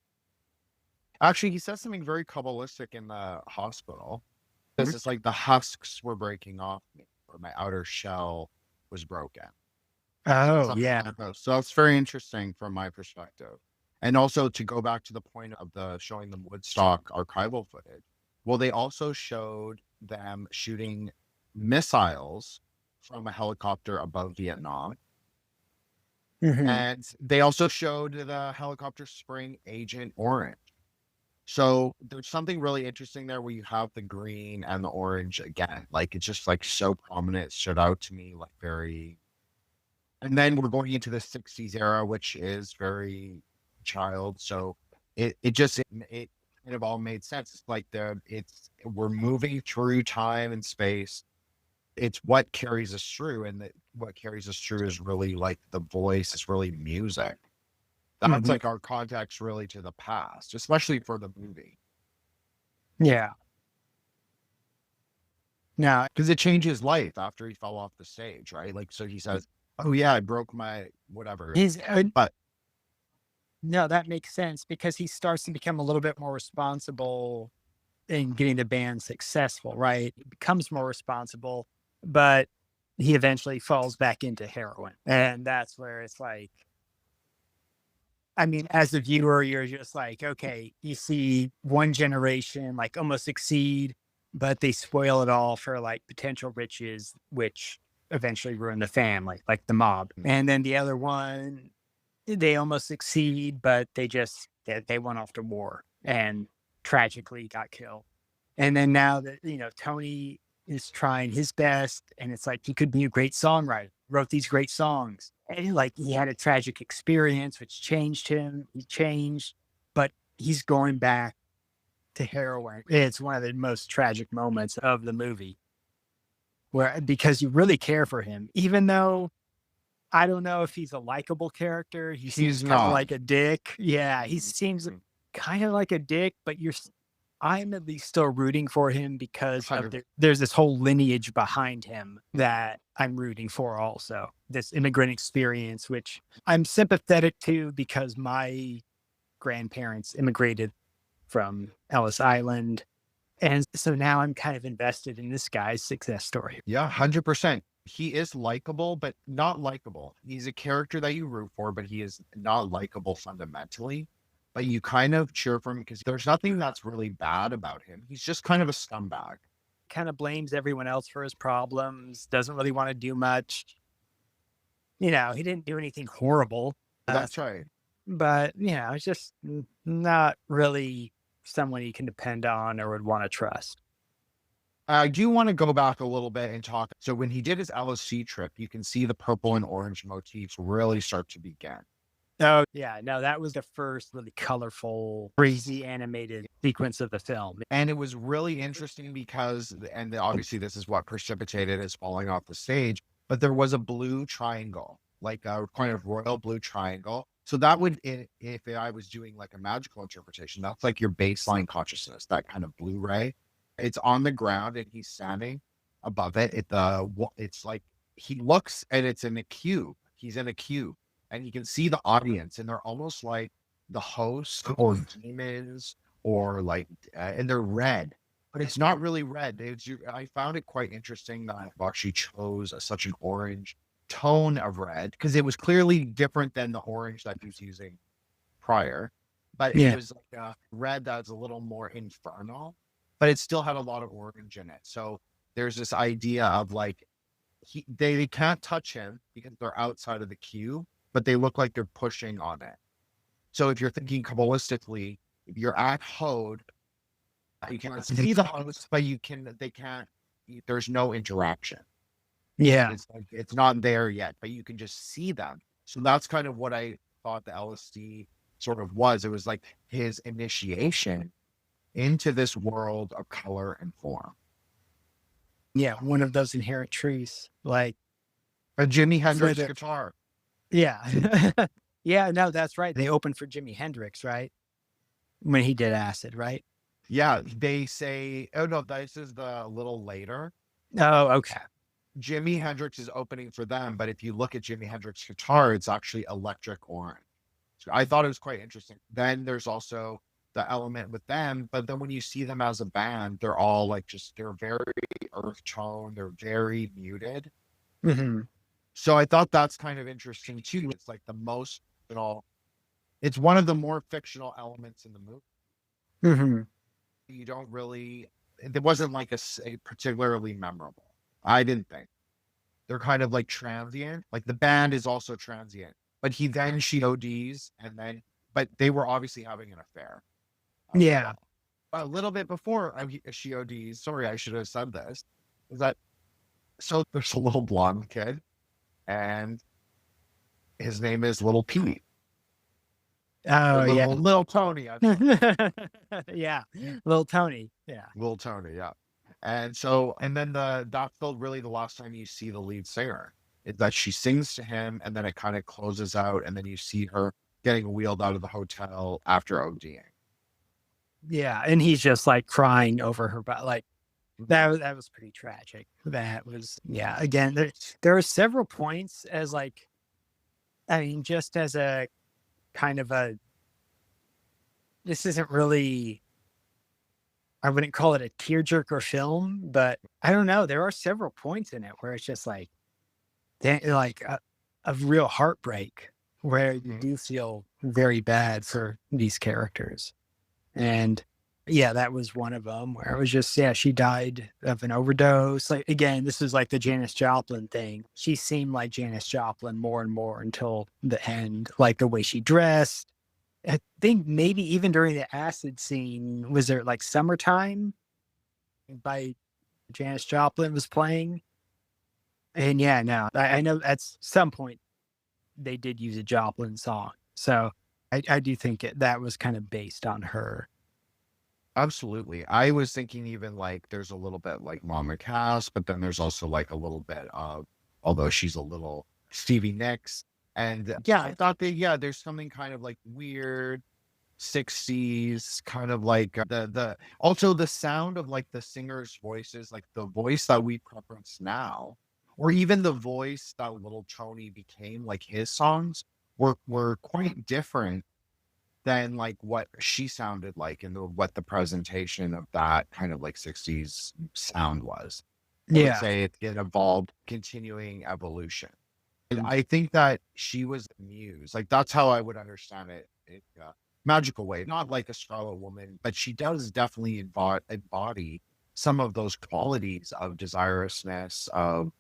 Actually, he says something very Kabbalistic in the hospital. Because it's like the husks were breaking off me, or my outer shell was broken. Oh, Something yeah. like that. So that's very interesting from my perspective. And also to go back to the point of the showing the Woodstock archival footage. Well, they also showed them shooting missiles from a helicopter above Vietnam. And they also showed the helicopter spraying Agent Orange. So there's something really interesting there where you have the green and the orange again. Like it's just like so prominent. It stood out to me like very. And then we're going into the 60s era, which is very child. So it kind of all made sense. It's like we're moving through time and space. It's what carries us through, and what carries us through is really like the voice, is really music. That's like our context really to the past, especially for the movie. Yeah. Now, because it changed his life after he fell off the stage, right? Like, so he says, "Oh yeah, I broke my whatever." But no, that makes sense because he starts to become a little bit more responsible in getting the band successful, right? He becomes more responsible, but he eventually falls back into heroin. And that's where it's like, I mean, as a viewer, you're just like, okay, you see one generation like almost succeed, but they spoil it all for like potential riches, which eventually ruin the family, like the mob. And then the other one, they almost succeed, but they went off to war and tragically got killed. And then now that, you know, Tony is trying his best, and it's like he could be a great songwriter, wrote these great songs. And like he had a tragic experience which changed him. He changed, but he's going back to heroin. It's one of the most tragic moments of the movie, because you really care for him, even though I don't know if he's a likable character. He seems kind of like a dick. Yeah, he seems kind of like a dick, but I'm at least still rooting for him because there's this whole lineage behind him that I'm rooting for also. This immigrant experience, which I'm sympathetic to because my grandparents immigrated from Ellis Island. And so now I'm kind of invested in this guy's success story. Yeah, 100%. He is likable, but not likable. He's a character that you root for, but he is not likable fundamentally. But you kind of cheer for him because there's nothing that's really bad about him. He's just kind of a scumbag. Kind of blames everyone else for his problems, doesn't really want to do much. You know, he didn't do anything horrible. That's right. But it's just not really someone you can depend on or would want to trust. I do want to go back a little bit and talk. So when he did his LSC trip, you can see the purple and orange motifs really start to begin. Oh, yeah. No, that was the first really colorful, crazy animated sequence of the film. And it was really interesting because, and obviously this is what precipitated his falling off the stage, but there was a blue triangle, like a kind of royal blue triangle. So that would, if I was doing like a magical interpretation, that's like your baseline consciousness, that kind of blue ray. It's on the ground and he's standing above it. It's like he looks and it's in a cube. He's in a cube and you can see the audience and they're almost like the host or demons or like, and they're red, but it's not really red. I found it quite interesting that Bakshi chose such an orange tone of red because it was clearly different than the orange that he was using prior, but it was like a red that's a little more infernal, but it still had a lot of orange in it. So there's this idea of like, they can't touch him because they're outside of the cube, but they look like they're pushing on it. So if you're thinking Kabbalistically, if you're at HOD, you can't see the host, but there's no interaction. Yeah. It's like, it's not there yet, but you can just see them. So that's kind of what I thought the LSD sort of was. It was like his initiation into this world of color and form. Yeah. One of those inherent truths, like a Jimi Hendrix guitar. Yeah. Yeah, no, that's right. They opened for Jimi Hendrix, right? When he did acid, right? Yeah, they say, oh no, this is a little later. Oh, okay. Jimi Hendrix is opening for them, but if you look at Jimi Hendrix's guitar, it's actually electric orange. So I thought it was quite interesting. Then there's also the element with them, but then when you see them as a band, they're all like they're very earth tone, they're very muted. Mm-hmm. So I thought that's kind of interesting too. It's like the most it's one of the more fictional elements in the movie. Mm-hmm. You don't really, it wasn't like a particularly memorable. I didn't think. They're kind of like transient. Like the band is also transient, but she ODs but they were obviously having an affair. Yeah. A little bit before she ODs, sorry, I should have said this, is that, so there's a little blonde kid and his name is Little Pete. Oh, yeah. Little Tony. Yeah. Little Tony. Yeah. Little Tony, yeah. And then that's really the last time you see the lead singer, is that she sings to him and then it kind of closes out and then you see her getting wheeled out of the hotel after ODing. Yeah. And he's just like crying over her, but like that was pretty tragic. That was, yeah. Again, there are several points as like, I mean, just as a kind of this isn't really, I wouldn't call it a tearjerker film, but I don't know. There are several points in it where it's just like a real heartbreak where you do feel very bad for these characters. And yeah, that was one of them where it was just, she died of an overdose. Like, again, this is like the Janis Joplin thing. She seemed like Janis Joplin more and more until the end, like the way she dressed. I think maybe even during the acid scene, was there like Summertime by Janis Joplin was playing? And yeah, no, I know at some point they did use a Joplin song. So I do think that was kind of based on her. Absolutely. I was thinking even like there's a little bit like Mama Cass, but then there's also like a little bit of, although she's a little Stevie Nicks. And yeah, I thought there's something kind of like weird 60s, kind of like also the sound of like the singers' voices, like the voice that we preference now, or even the voice that Little Tony became, like his songs were quite different than like what she sounded like and what the presentation of that kind of like 60s sound was. I would say it evolved, continuing evolution. And I think that she was the muse. Like that's how I would understand it in a magical way, not like a Scarlet Woman, but she does definitely embody some of those qualities of desirousness, of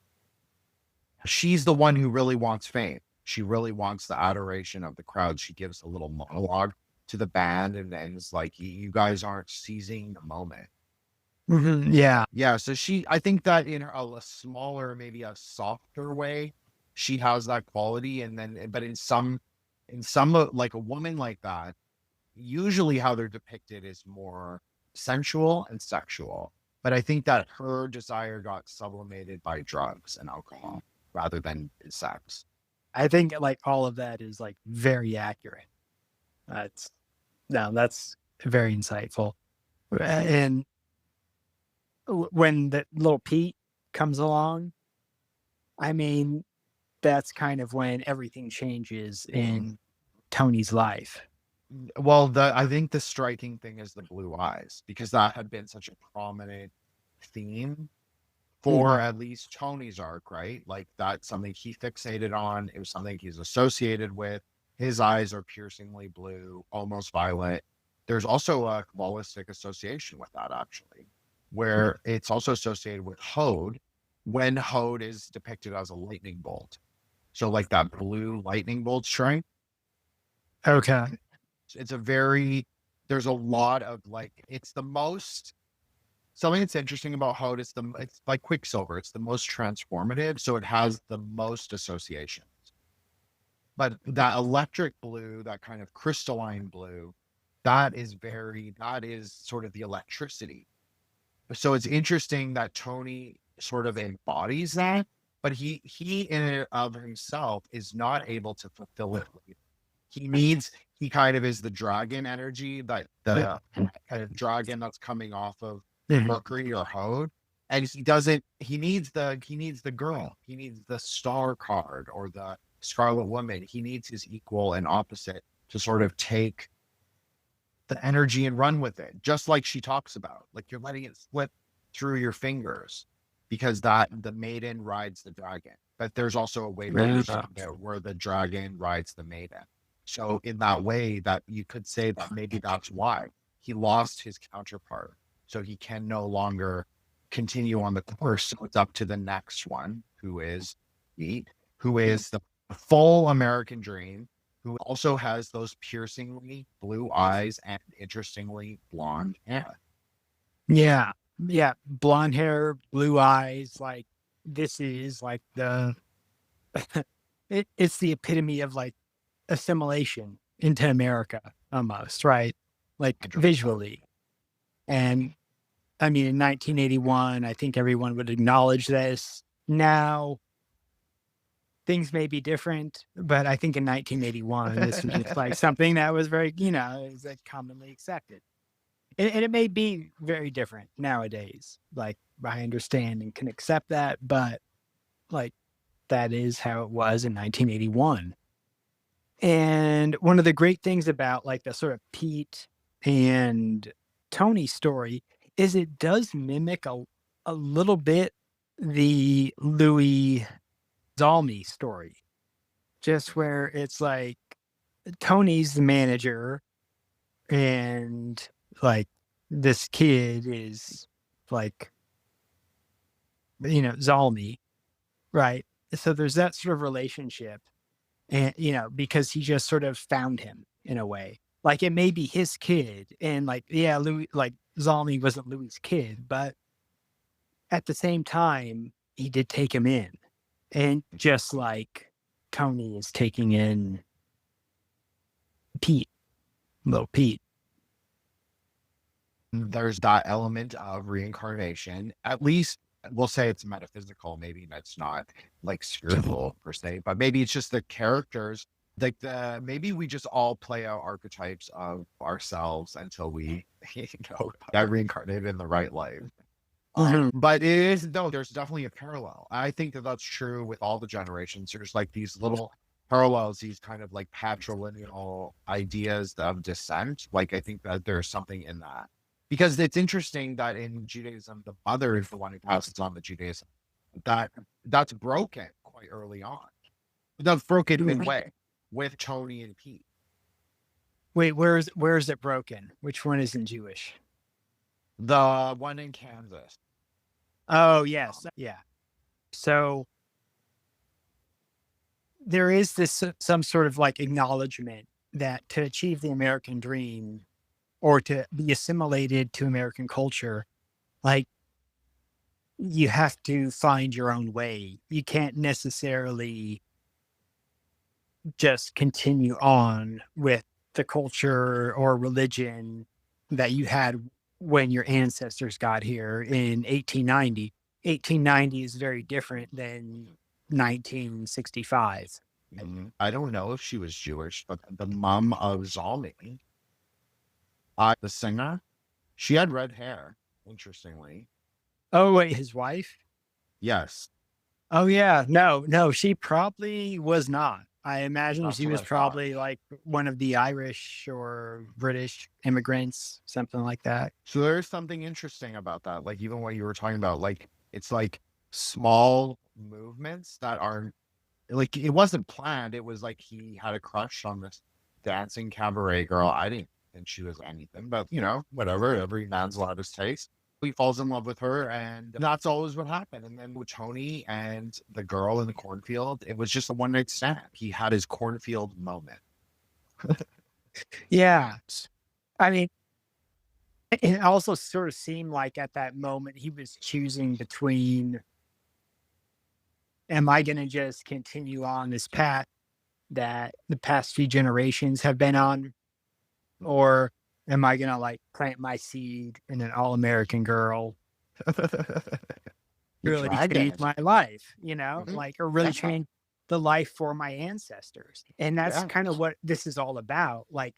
she's the one who really wants fame. she really wants the adoration of the crowd. She gives a little monologue to the band and it's like, you guys aren't seizing the moment. Yeah. Yeah, so I think that in a smaller, maybe a softer way, she has that quality. And then, but in some like a woman like that, usually how they're depicted is more sensual and sexual. But I think that her desire got sublimated by drugs and alcohol rather than sex. I think like all of that is like very accurate. That's that's very insightful. And when the little Pete comes along, I mean, that's kind of when everything changes in Tony's life. Well, I think the striking thing is the blue eyes, because that had been such a prominent theme for at least Tony's arc, right? Like that's something he fixated on. It was something he's associated with. His eyes are piercingly blue, almost violet. There's also a Kabbalistic association with that, actually, where it's also associated with HOD when HOD is depicted as a lightning bolt. So like that blue lightning bolt strike. Okay. It's there's a lot of like, it's the most, something that's interesting about HOD is it's like Quicksilver. It's the most transformative. So it has the most associations. But that electric blue, that kind of crystalline blue, that is sort of the electricity. So it's interesting that Tony sort of embodies that, but he in and of himself is not able to fulfill it. He kind of is the dragon energy, that the kind of dragon that's coming off of Mercury or HOD. And he needs the girl. He needs the star card or the Scarlet Woman. He needs his equal and opposite to sort of take the energy and run with it. Just like she talks about, like you're letting it slip through your fingers because the maiden rides the dragon. But there's also a way to understand it where the dragon rides the maiden. So in that way, that you could say that maybe that's why he lost his counterpart. So he can no longer continue on the course. So it's up to the next one, who is the full American dream, who also has those piercingly blue eyes and interestingly blonde hair. Yeah. Yeah. Blonde hair, blue eyes. Like this is like it's the epitome of like assimilation into America almost, right? Like 100%. Visually. And I mean, in 1981, I think everyone would acknowledge this. Now, things may be different, but I think in 1981, this was just like something that was very, is like commonly accepted. And it may be very different nowadays. Like, I understand and can accept that, but like, that is how it was in 1981. And one of the great things about like the sort of Pete and Tony story is it does mimic a little bit the Louis Zalmy story, just where it's like Tony's the manager and like this kid is like, Zalmy, right? So there's that sort of relationship. And, because he just sort of found him in a way. Like it may be his kid. And like, yeah, Louis, like Zalmy wasn't Louis's kid, but at the same time, he did take him in. And just like Tony is taking in Pete, little Pete. There's that element of reincarnation. At least we'll say it's metaphysical. Maybe that's not like spiritual per se, but maybe it's just the characters. Like maybe we just all play out archetypes of ourselves until we get reincarnated in the right life. But there's definitely a parallel. I think that that's true with all the generations. There's like these little parallels, these kind of like patrilineal ideas of descent. Like I think that there's something in that. Because it's interesting that in Judaism, the mother is the one who passes on the Judaism. That's broken quite early on. That's broken midway with Tony and Pete. Wait, where is it broken? Which one isn't Jewish? The one in Kansas. Oh, yes. Yeah. So there is this some sort of like acknowledgement that to achieve the American dream or to be assimilated to American culture, like you have to find your own way. You can't necessarily just continue on with the culture or religion that you had when your ancestors got here in 1890. 1890 is very different than 1965. I don't know if she was Jewish, but the mom of Zalmi, the singer, she had red hair, interestingly. Oh, wait, his wife? Yes, Oh, yeah. No, no, she probably was not. I imagine that's she what was I thought. probably like one of the Irish or British immigrants, something like that. So there's something interesting about that. Like even what you were talking about, like it's like small movements that are like it wasn't planned. It was like he had a crush on this dancing cabaret girl. I didn't think she was anything, but whatever. Every man's allowed his taste. He falls in love with her, and that's always what happened. And then with Tony and the girl in the cornfield, it was just a one night stand. He had his cornfield moment. Yeah. I mean, it also sort of seemed like at that moment he was choosing between, am I going to just continue on this path that the past few generations have been on? Or am I going to like plant my seed in an all American girl, The really change dragon. my life, Mhm. like, or really Yeah. change the life for my ancestors? And that's Yeah. kind of what this is all about. Like,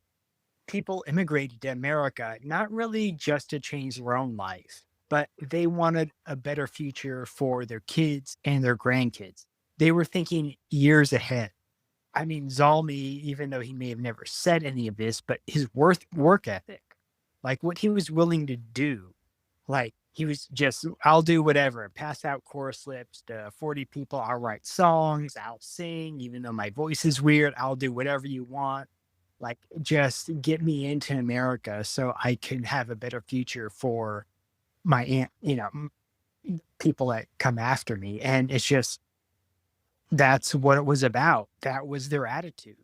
people immigrated to America, not really just to change their own life, but they wanted a better future for their kids and their grandkids. They were thinking years ahead. I mean, Zalmi, even though he may have never said any of this, but his work ethic, like what he was willing to do, like he was just, I'll do whatever, pass out chorus slips to 40 people. I'll write songs, I'll sing, even though my voice is weird. I'll do whatever you want. Like, just get me into America so I can have a better future for my aunt, people that come after me. And it's just, that's what it was about. That was their attitude.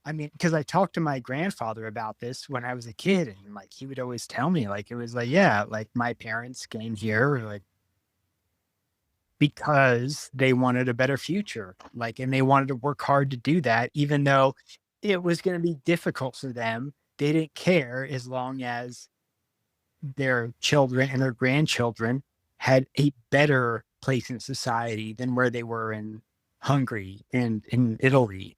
I mean, because I talked to my grandfather about this when I was a kid, and like he would always tell me, like, it was like, yeah, like my parents came here, like, because they wanted a better future, like, and they wanted to work hard to do that, even though it was going to be difficult for them. They didn't care as long as their children and their grandchildren had a better place in society than where they were in Hungary and in Italy.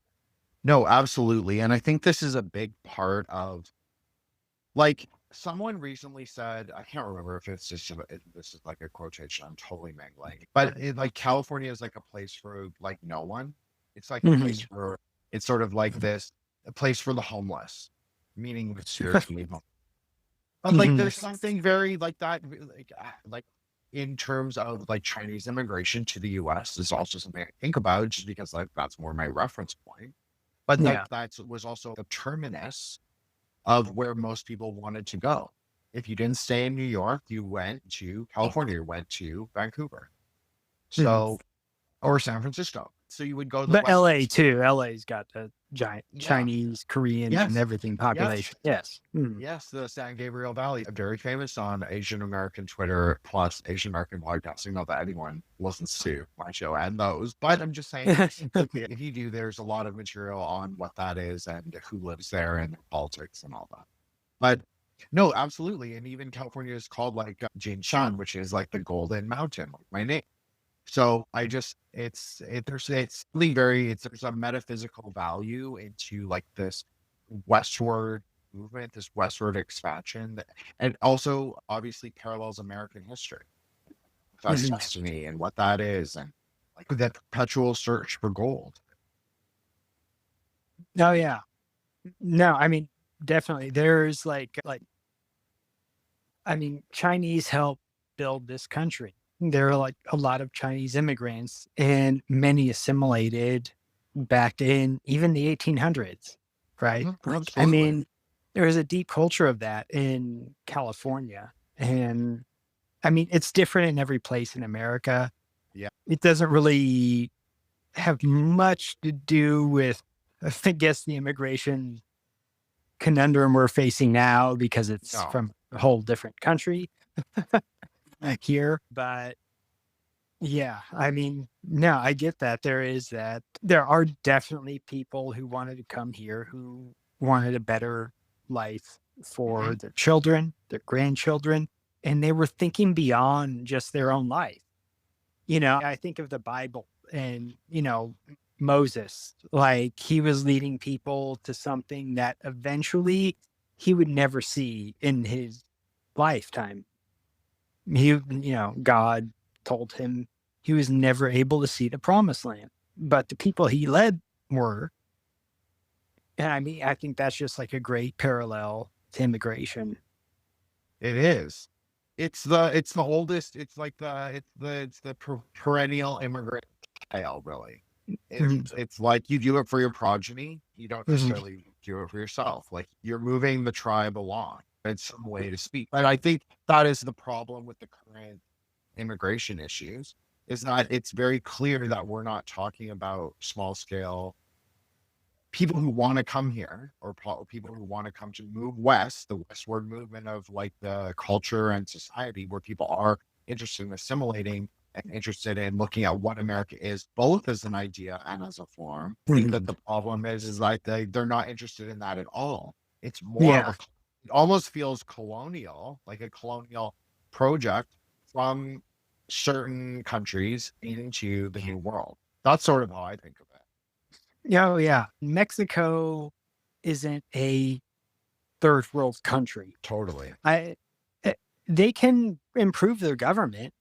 No, absolutely. And I think this is a big part of like someone recently said, I can't remember if it's just this is like a quotation. I'm totally mangling, but like California is like a place for like no one. It's like a place Mhm. for it's sort of like this a place for the homeless, meaning seriously. But like Mhm. there's something very like that, like in terms of like Chinese immigration to the US is also something I think about just because like that's more my reference point. But Yeah. like that was also the terminus of where most people wanted to go. If you didn't stay in New York, you went to California, you went to Vancouver. Mhm. So or San Francisco. So you would go to the But West LA Coast. too. LA's got the giant Yeah. Chinese, Korean, and Yes. everything Yes. population. Yes. Mhm. Yes, the San Gabriel Valley, very famous on Asian American Twitter plus Asian American podcasting. Not that anyone listens to my show and those, but I'm just saying if you do, there's a lot of material on what that is and who lives there and politics and all that. But no, absolutely. And even California is called like Jinshan, which is like the Golden Mountain, like my name. So I just it's really very there's a metaphysical value into like this westward movement, this westward expansion, and also obviously parallels American history, that's Mhm. destiny and what that is, and like that perpetual search for gold. Oh yeah. No, I mean, definitely. There's like I mean, Chinese helped build this country. There are like a lot of Chinese immigrants, and many assimilated back in even the 1800s, right? Like, I Absolutely. mean, there is a deep culture of that in California. And I mean, it's different in every place in America. Yeah. It doesn't really have much to do with, I guess, the immigration conundrum we're facing now because it's No, from a whole different country here. But yeah, I mean, no, I get that. There is that. There are definitely people who wanted to come here who wanted a better life for mhm, their children, their grandchildren, and they were thinking beyond just their own life. I think of the Bible and, Moses, like he was leading people to something that eventually he would never see in his lifetime. God told him he was never able to see the promised land, but the people he led were. And I mean, I think that's just like a great parallel to immigration. it is. It's the oldest. It's the perennial immigrant tale, really. Mhm. It's like you do it for your progeny. You don't Mhm. necessarily do it for yourself. Like you're moving the tribe along. It's some way to speak. And I think that is the problem with the current immigration issues, is that it's very clear that we're not talking about small scale people who want to come here, or people who want to come to move west, the westward movement of like the culture and society, where people are interested in assimilating and interested in looking at what America is, both as an idea and as a form. I think that the problem is like they're not interested in that at all. It's more of Yeah. a, it almost feels colonial, like a colonial project from certain countries into the new world. That's sort of how I think of it. Oh, yeah. Mexico isn't a third world country. Totally. I, eh, they can improve their government.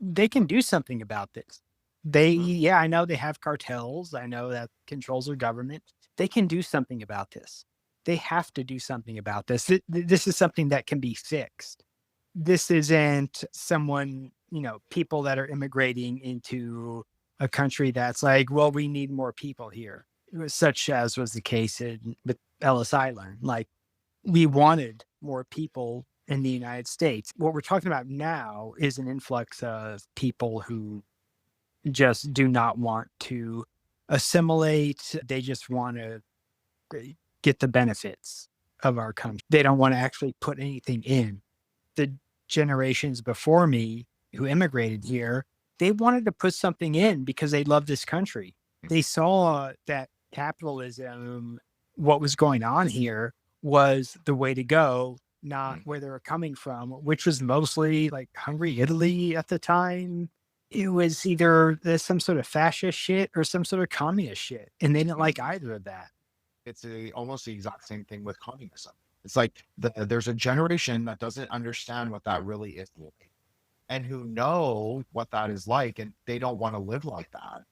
They can do something about this. Yeah, I know they have cartels. I know that controls their government. They can do something about this. They have to do something about this. This is something that can be fixed. This isn't people that are immigrating into a country that's like, well, we need more people here, such as was the case with Ellis Island. Like, we wanted more people in the United States. What we're talking about now is an influx of people who just do not want to assimilate. They just want to get the benefits of our country. They don't want to actually put anything in. The generations before me who immigrated here, they wanted to put something in because they love this country. They saw that capitalism, what was going on here, was the way to go, not where they were coming from, which was mostly like Hungary, Italy at the time. It was either there's some sort of fascist shit or some sort of communist shit. And they didn't like either of that. It's almost the exact same thing with communism. It's like there's a generation that doesn't understand what that really is like, and who know what that is like, and they don't want to live like that.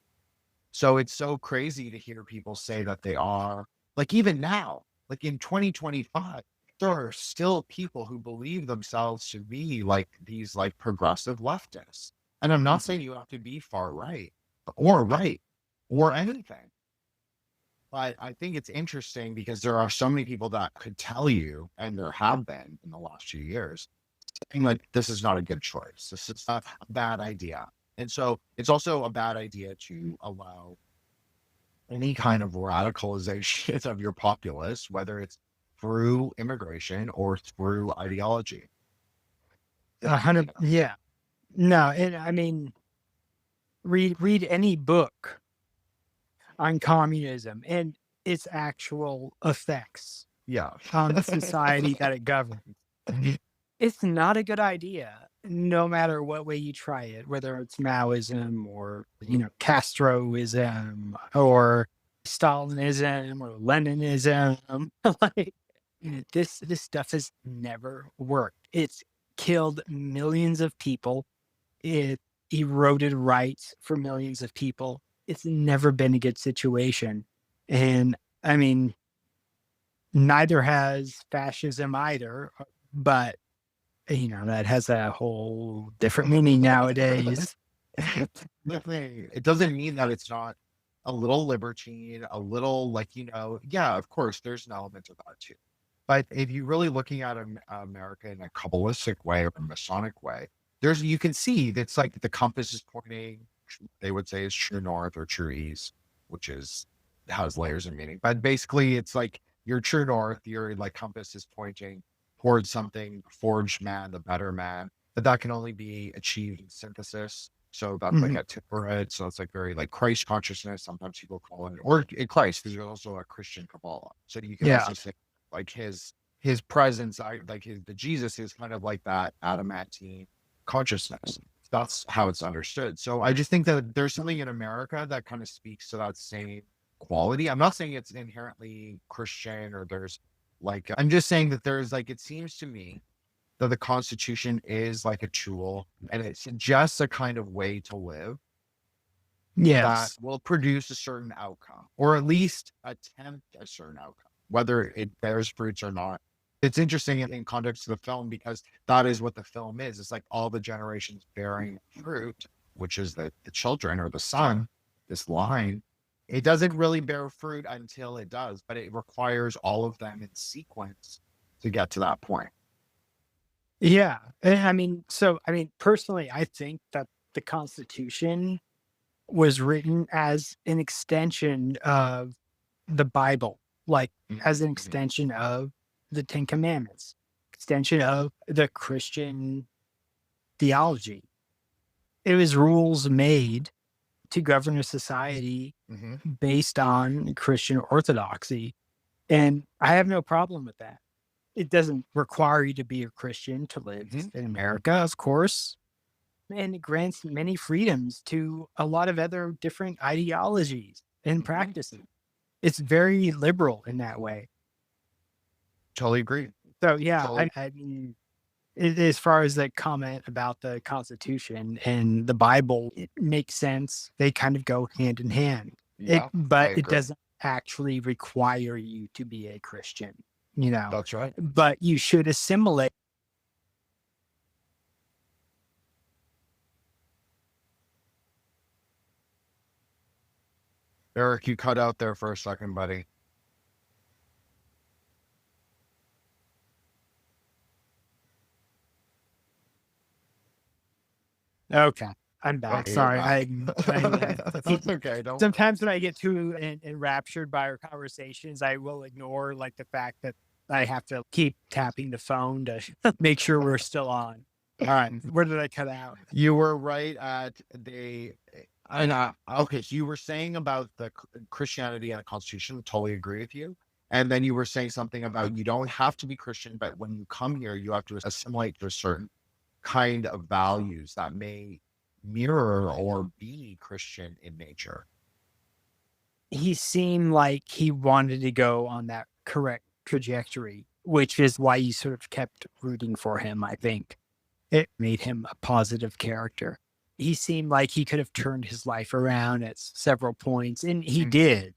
So it's so crazy to hear people say that they are, like, even now, like in 2025, there are still people who believe themselves to be like these like progressive leftists. And I'm not saying you have to be far right or anything. But I think it's interesting because there are so many people that could tell you, and there have been in the last few years, saying like this is not a good choice. This is a bad idea. And so it's also a bad idea to allow any kind of radicalization of your populace, whether it's through immigration or through ideology. 100. Yeah. No, and I mean, read any book on communism and its actual effects Yeah. on the society that it governs. It's not a good idea, no matter what way you try it, whether it's Maoism or, Castroism or Stalinism or Leninism. Like, this stuff has never worked. It's killed millions of people. It eroded rights for millions of people. It's never been a good situation. And I mean, neither has fascism either, but that has a whole different meaning nowadays. It doesn't mean that it's not a little libertine, a little like, yeah, of course, there's an element of that too. But if you're really looking at America in a Kabbalistic way or a Masonic way, you can see that's like the compass is pointing they would say is true north or true east, which has layers of meaning. But basically, it's like your true north, your like compass is pointing towards something, forged man, the better man. But that can only be achieved in synthesis. So that's like a temperate. So it's like very like Christ consciousness. Sometimes people call it, or in Christ, because there's also a Christian Kabbalah. So you can also say like his presence, the Jesus is kind of like that adamantine consciousness. That's how it's understood. So I just think that there's something in America that kind of speaks to that same quality. I'm not saying it's inherently Christian or there's like, I'm just saying that there's like, it seems to me that the Constitution is like a tool and it suggests a kind of way to live that will produce a certain outcome, or at least attempt a certain outcome, whether it bears fruits or not. It's interesting in context of the film because that is what the film is. It's like all the generations bearing fruit, which is the children or the son, this line. It doesn't really bear fruit until it does, but it requires all of them in sequence to get to that point. Yeah. I mean, personally, I think that the Constitution was written as an extension of the Bible, like as an extension of the Ten Commandments, extension of the Christian theology. It was rules made to govern a society based on Christian orthodoxy. And I have no problem with that. It doesn't require you to be a Christian to live in America, of course. And it grants many freedoms to a lot of other different ideologies and practices. It's very liberal in that way. Totally agree. So, yeah, I mean, as far as the comment about the Constitution and the Bible, it makes sense. They kind of go hand in hand. But it doesn't actually require you to be a Christian, you know. That's right. But you should assimilate. Eric, you cut out there for a second, buddy. Okay, I'm back. Sorry. That's okay. Sometimes when I get too enraptured by our conversations, I will ignore like the fact that I have to keep tapping the phone to make sure we're still on. All right, where did I cut out? You were right at okay, so you were saying about the Christianity and the Constitution. Totally agree with you. And then you were saying something about you don't have to be Christian, but when you come here, you have to assimilate to a certain kind of values that may mirror or be Christian in nature. He seemed like he wanted to go on that correct trajectory, which is why you sort of kept rooting for him, I think. It made him a positive character. He seemed like he could have turned his life around at several points, and he did.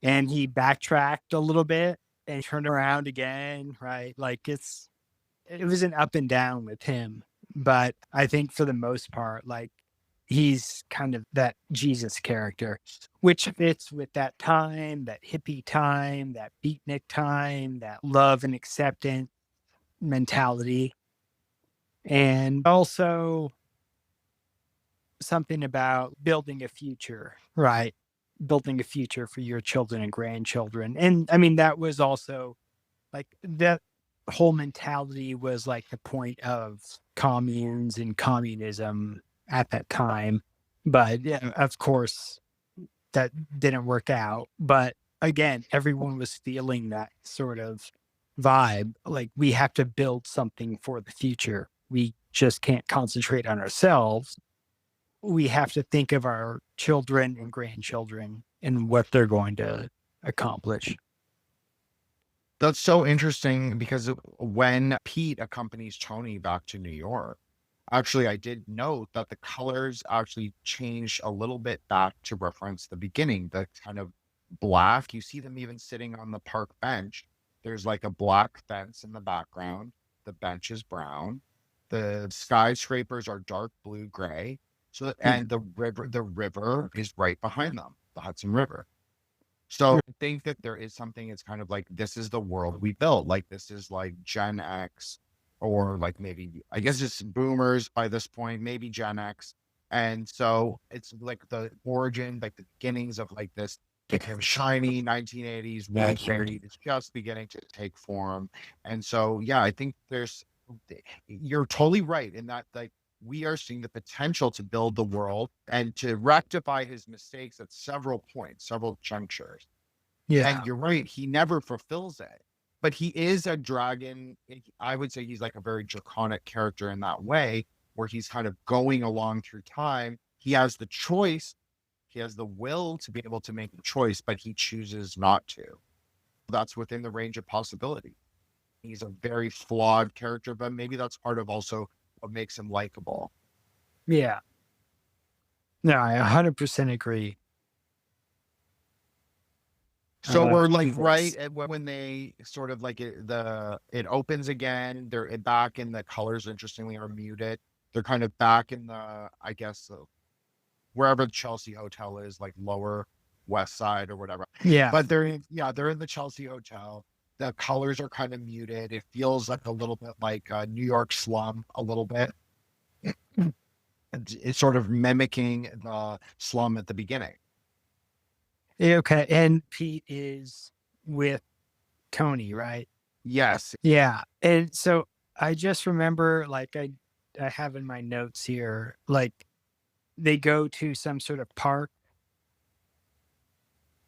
And he backtracked a little bit and turned around again, right? Like it was an up and down with him. But I think for the most part, like he's kind of that Jesus character, which fits with that time, that hippie time, that beatnik time, that love and acceptance mentality. And also something about building a future, right? Building a future for your children and grandchildren. And I mean, that was also like that whole mentality was like the point of communes and communism at that time. But yeah, of course, that didn't work out. But again, everyone was feeling that sort of vibe. Like we have to build something for the future. We just can't concentrate on ourselves. We have to think of our children and grandchildren and what they're going to accomplish. That's so interesting because when Pete accompanies Tony back to New York, actually, I did note that the colors actually changed a little bit back to reference the beginning, the kind of black. You see them even sitting on the park bench. There's like a black fence in the background. The bench is brown. The skyscrapers are dark blue gray. So, and the river is right behind them, the Hudson River. So I think that there is something, it's kind of like, this is the world we built. Like, this is like Gen X, or like maybe, I guess it's boomers by this point, maybe Gen X. And so it's like the origin, like the beginnings of like this became shiny 1980s Woodbury is just beginning to take form. And so, yeah, I think you're totally right in that, like, we are seeing the potential to build the world and to rectify his mistakes at several points, several junctures. Yeah. And you're right, he never fulfills it. But he is a dragon. I would say he's like a very draconic character in that way, where he's kind of going along through time. He has the choice, he has the will to be able to make a choice, but he chooses not to. That's within the range of possibility. He's a very flawed character, but maybe that's part of also what makes him likable. Yeah. No, I 100% agree. So we're like Yes. right at when they sort of like it opens again. They're back in the colors, interestingly, are muted. They're kind of back in the, I guess, wherever the Chelsea Hotel is, like lower west side or whatever. Yeah. But they're in the Chelsea Hotel. The colors are kind of muted. It feels like a little bit like a New York slum, a little bit. It's sort of mimicking the slum at the beginning. Okay. And Pete is with Tony, right? Yes. Yeah. And so I just remember, like, I have in my notes here, like, they go to some sort of park,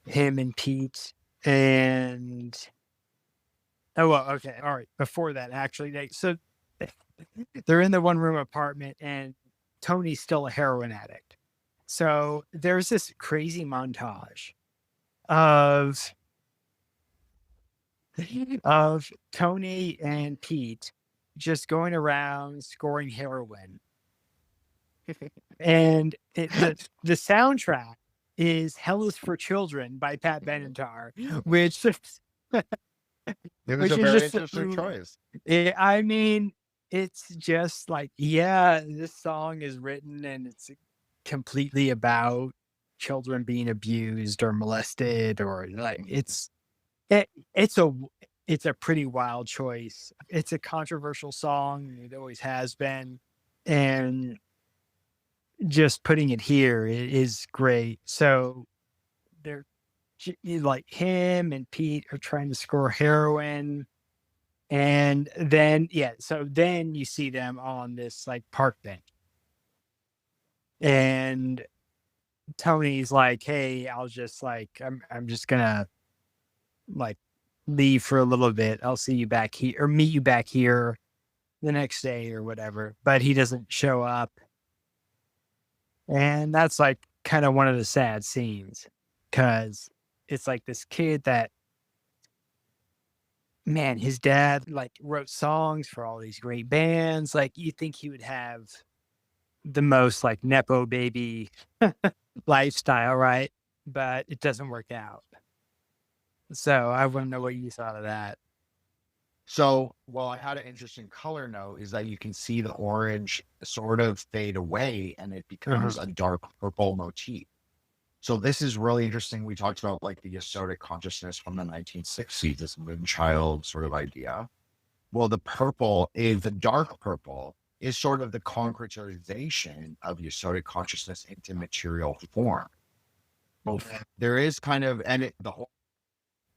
him and Pete, and oh, well, okay. All right. Before that, actually, they're in the one room apartment, and Tony's still a heroin addict. So there's this crazy montage of Tony and Pete just going around scoring heroin. And the soundtrack is Hell is for Children by Pat Benatar, which It was which a is very just interesting choice. I mean, it's just like, yeah, this song is written and it's completely about children being abused or molested, or like it's a pretty wild choice. It's a controversial song. It always has been. And just putting it here is great. So they're like, him and Pete are trying to score heroin. And then, so then you see them on this like park bench. And Tony's like, hey, I'll just like, I'm just gonna like leave for a little bit. I'll see you back here or meet you back here the next day or whatever. But he doesn't show up. And that's like kind of one of the sad scenes, because it's like this kid that, man, his dad like wrote songs for all these great bands. Like, you think he would have the most like Nepo baby lifestyle, right? But it doesn't work out. So I want to know what you thought of that. So, well, I had an interesting color note is that you can see the orange sort of fade away and it becomes a dark purple motif. So this is really interesting. We talked about like the Yesodic consciousness from the 1960s, this moonchild sort of idea. Well, the dark purple is sort of the concretization of Yesodic consciousness into material form. There is kind of, the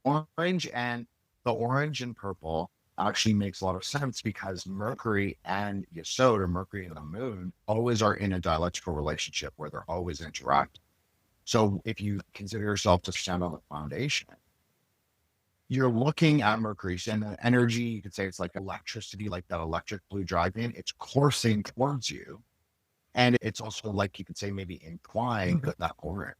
orange and purple actually makes a lot of sense, because Mercury and Yesod, or Mercury and the moon, always are in a dialectical relationship where they're always interacting. So if you consider yourself to stand on the foundation, you're looking at Mercury and the energy, you could say it's like electricity, like that electric blue dragon, it's coursing towards you. And it's also like, you could say maybe inclined with that orange.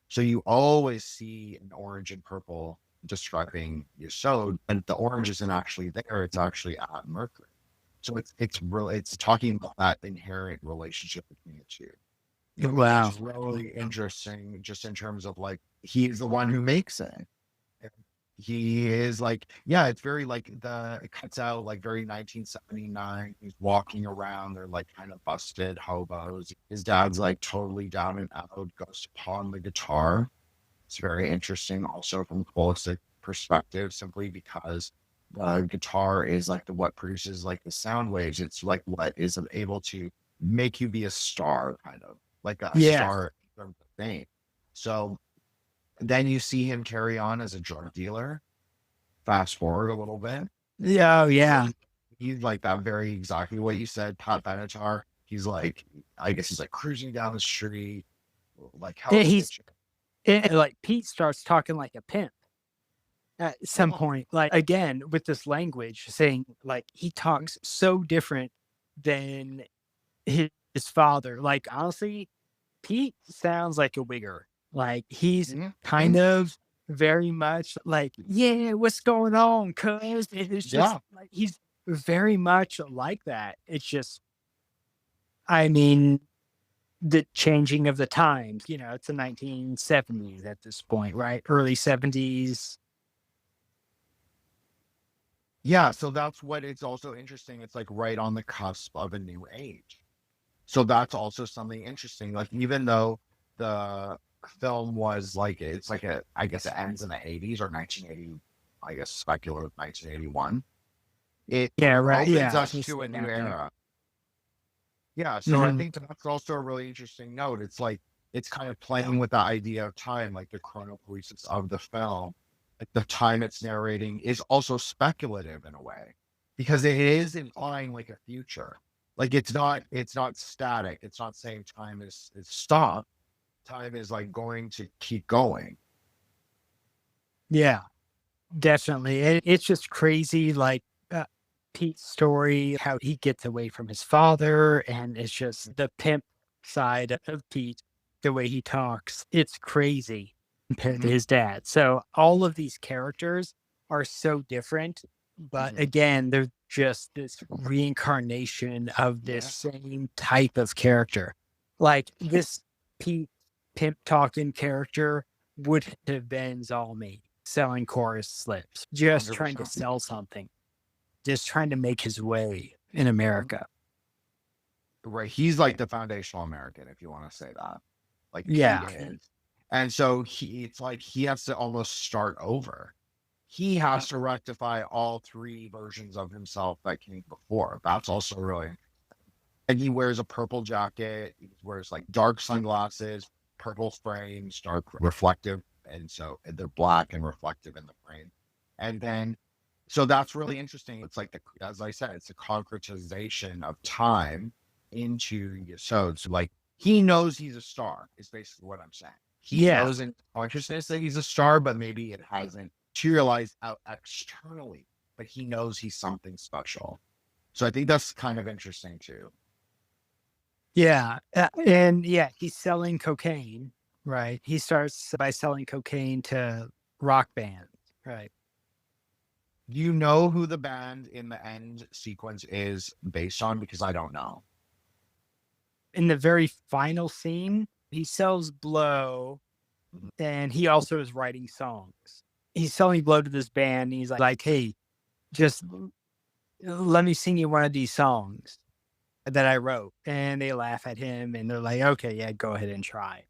So you always see an orange and purple describing Yesod, and the orange isn't actually there, it's actually at Mercury. So it's talking about that inherent relationship between the two. Wow. Which is really interesting, just in terms of like, he is the one who makes it. He is like, yeah, it's very like it cuts out like very 1979. He's walking around, they're like kind of busted hobos. His dad's like totally down and out, goes to pawn the guitar. It's very interesting also from a holistic perspective, simply because the guitar is like what produces like the sound waves. It's like what is able to make you be a star, kind of like a Yeah. star of fame. So then you see him carry on as a drug dealer. Fast forward a little bit. Yeah. Oh, yeah. He's like that, very exactly what you said, Pat Benatar. He's like, I guess he's like cruising down the street, like Yeah, Hell's Kitchen. like Pete starts talking like a pimp at some point, like again with this language, saying like he talks so different than his father. Like honestly, Pete sounds like a wigger. Like he's kind of very much like, yeah, what's going on? Cause it's just like he's very much like that. It's just, I mean, the changing of the times, it's the 1970s at this point, right? Early 70s. Yeah, so that's what it's also interesting. It's like right on the cusp of a new age. So that's also something interesting. Like even though the film was like, it's like I guess it ends in the 80s or 1980, I guess speculative 1981. It opens us to a new era. Yeah, so I think that's also a really interesting note. It's like it's kind of playing with the idea of time, like the chronopoiesis of the film. Like the time it's narrating is also speculative in a way, because it is implying like a future. Like it's not static. It's not saying time is stopped. Time is like going to keep going. Yeah, definitely. It's just crazy. Like Pete's story, how he gets away from his father, and it's just the pimp side of Pete, the way he talks. It's crazy compared to his dad. So all of these characters are so different, but again, they're just this reincarnation of this same type of character. Like this Pete pimp talking character would have been Zalmi selling chorus slips, just 100%. trying to sell something, just trying to make his way in America. Right. He's like the foundational American, if you want to say that. Like Yeah. he is. And so it's like he has to almost start over. He has to rectify all three versions of himself that came before. That's also really. And he wears a purple jacket. He wears like dark sunglasses, purple frames, dark reflective. And so they're black and reflective in the frame. And then, so that's really interesting. It's like, as I said, it's a concretization of time into Yesod. So like, he knows he's a star, is basically what I'm saying. He knows in consciousness that he's a star, but maybe it hasn't materialized out externally, but he knows he's something special. So I think that's kind of interesting too. Yeah. And yeah, he's selling cocaine, right? He starts by selling cocaine to rock bands, right? You know who the band in the end sequence is based on? Because I don't know. In the very final scene, he sells blow, and he also is writing songs. He's selling blow to this band. And he's like, hey, just let me sing you one of these songs that I wrote. And they laugh at him and they're like, okay, yeah, go ahead and try.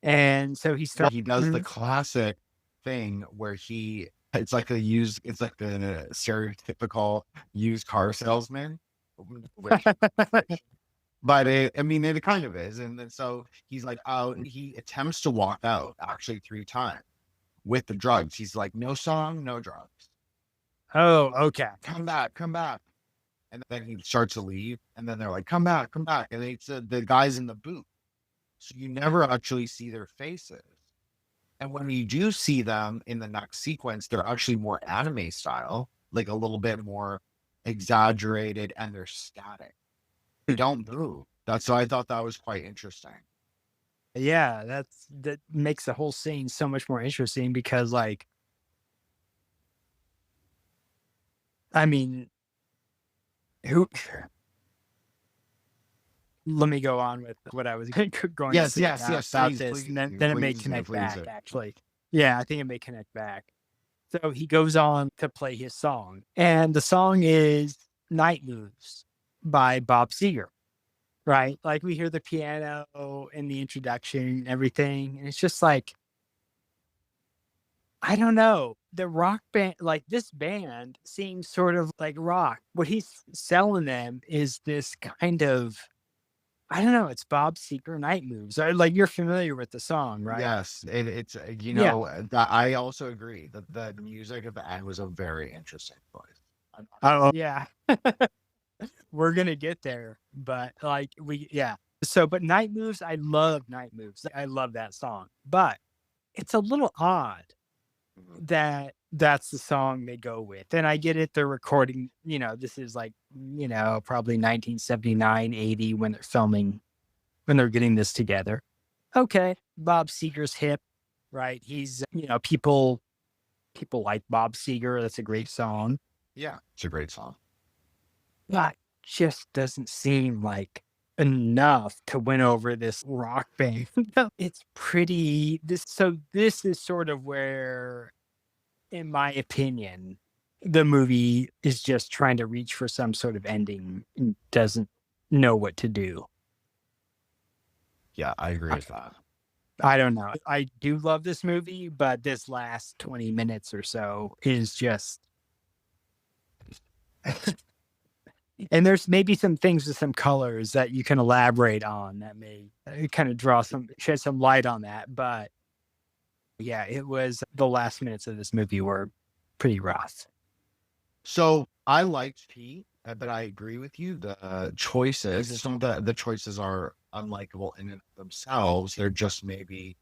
And so he starts. He does the classic thing where it's like a stereotypical used car salesman. But it kind of is. And then so he's like, he attempts to walk out actually 3 times with the drugs. He's like, no song, no drugs. Oh, okay. Come back. And then he starts to leave. And then they're like, come back. And it's the guys in the booth. So you never actually see their faces. And when you do see them in the next sequence, they're actually more anime style, like a little bit more exaggerated, and they're static. They don't move. That's why I thought that was quite interesting. Yeah, that makes the whole scene so much more interesting because, like, I mean, let me go on with what I was going to say about please, this, please, and then it may connect back, actually. Yeah, I think it may connect back. So he goes on to play his song, and the song is Night Moves by Bob Seger, right? Like we hear the piano in the introduction and everything, and it's just like, I don't know. The rock band, like this band seems sort of like rock. What he's selling them is this kind of, I don't know, it's Bob Seger Night Moves. Like you're familiar with the song, right? Yes, it's Yeah. that I also agree that the music at the end was a very interesting choice. Oh, yeah. We're going to get there. But like, yeah. So, but Night Moves, I love Night Moves. I love that song. But it's a little odd Mhm. that that's the song they go with. And I get it. They're recording, this is like, probably 1979, 80 when they're filming, when they're getting this together. Okay. Bob Seger's hip, right? He's, people like Bob Seger. That's a great song. Yeah, it's a great song. But just doesn't seem like enough to win over this rock band. It's pretty this is sort of where, in my opinion, the movie is just trying to reach for some sort of ending and doesn't know what to do. Yeah, I agree with that. I don't know. I do love this movie, but this last 20 minutes or so is just and there's maybe some things with some colors that you can elaborate on that may kind of shed some light on that. But yeah, it was the last minutes of this movie were pretty rough. So I liked Pete, but I agree with you. The choices, some of the choices are unlikable in and of themselves. They're just maybe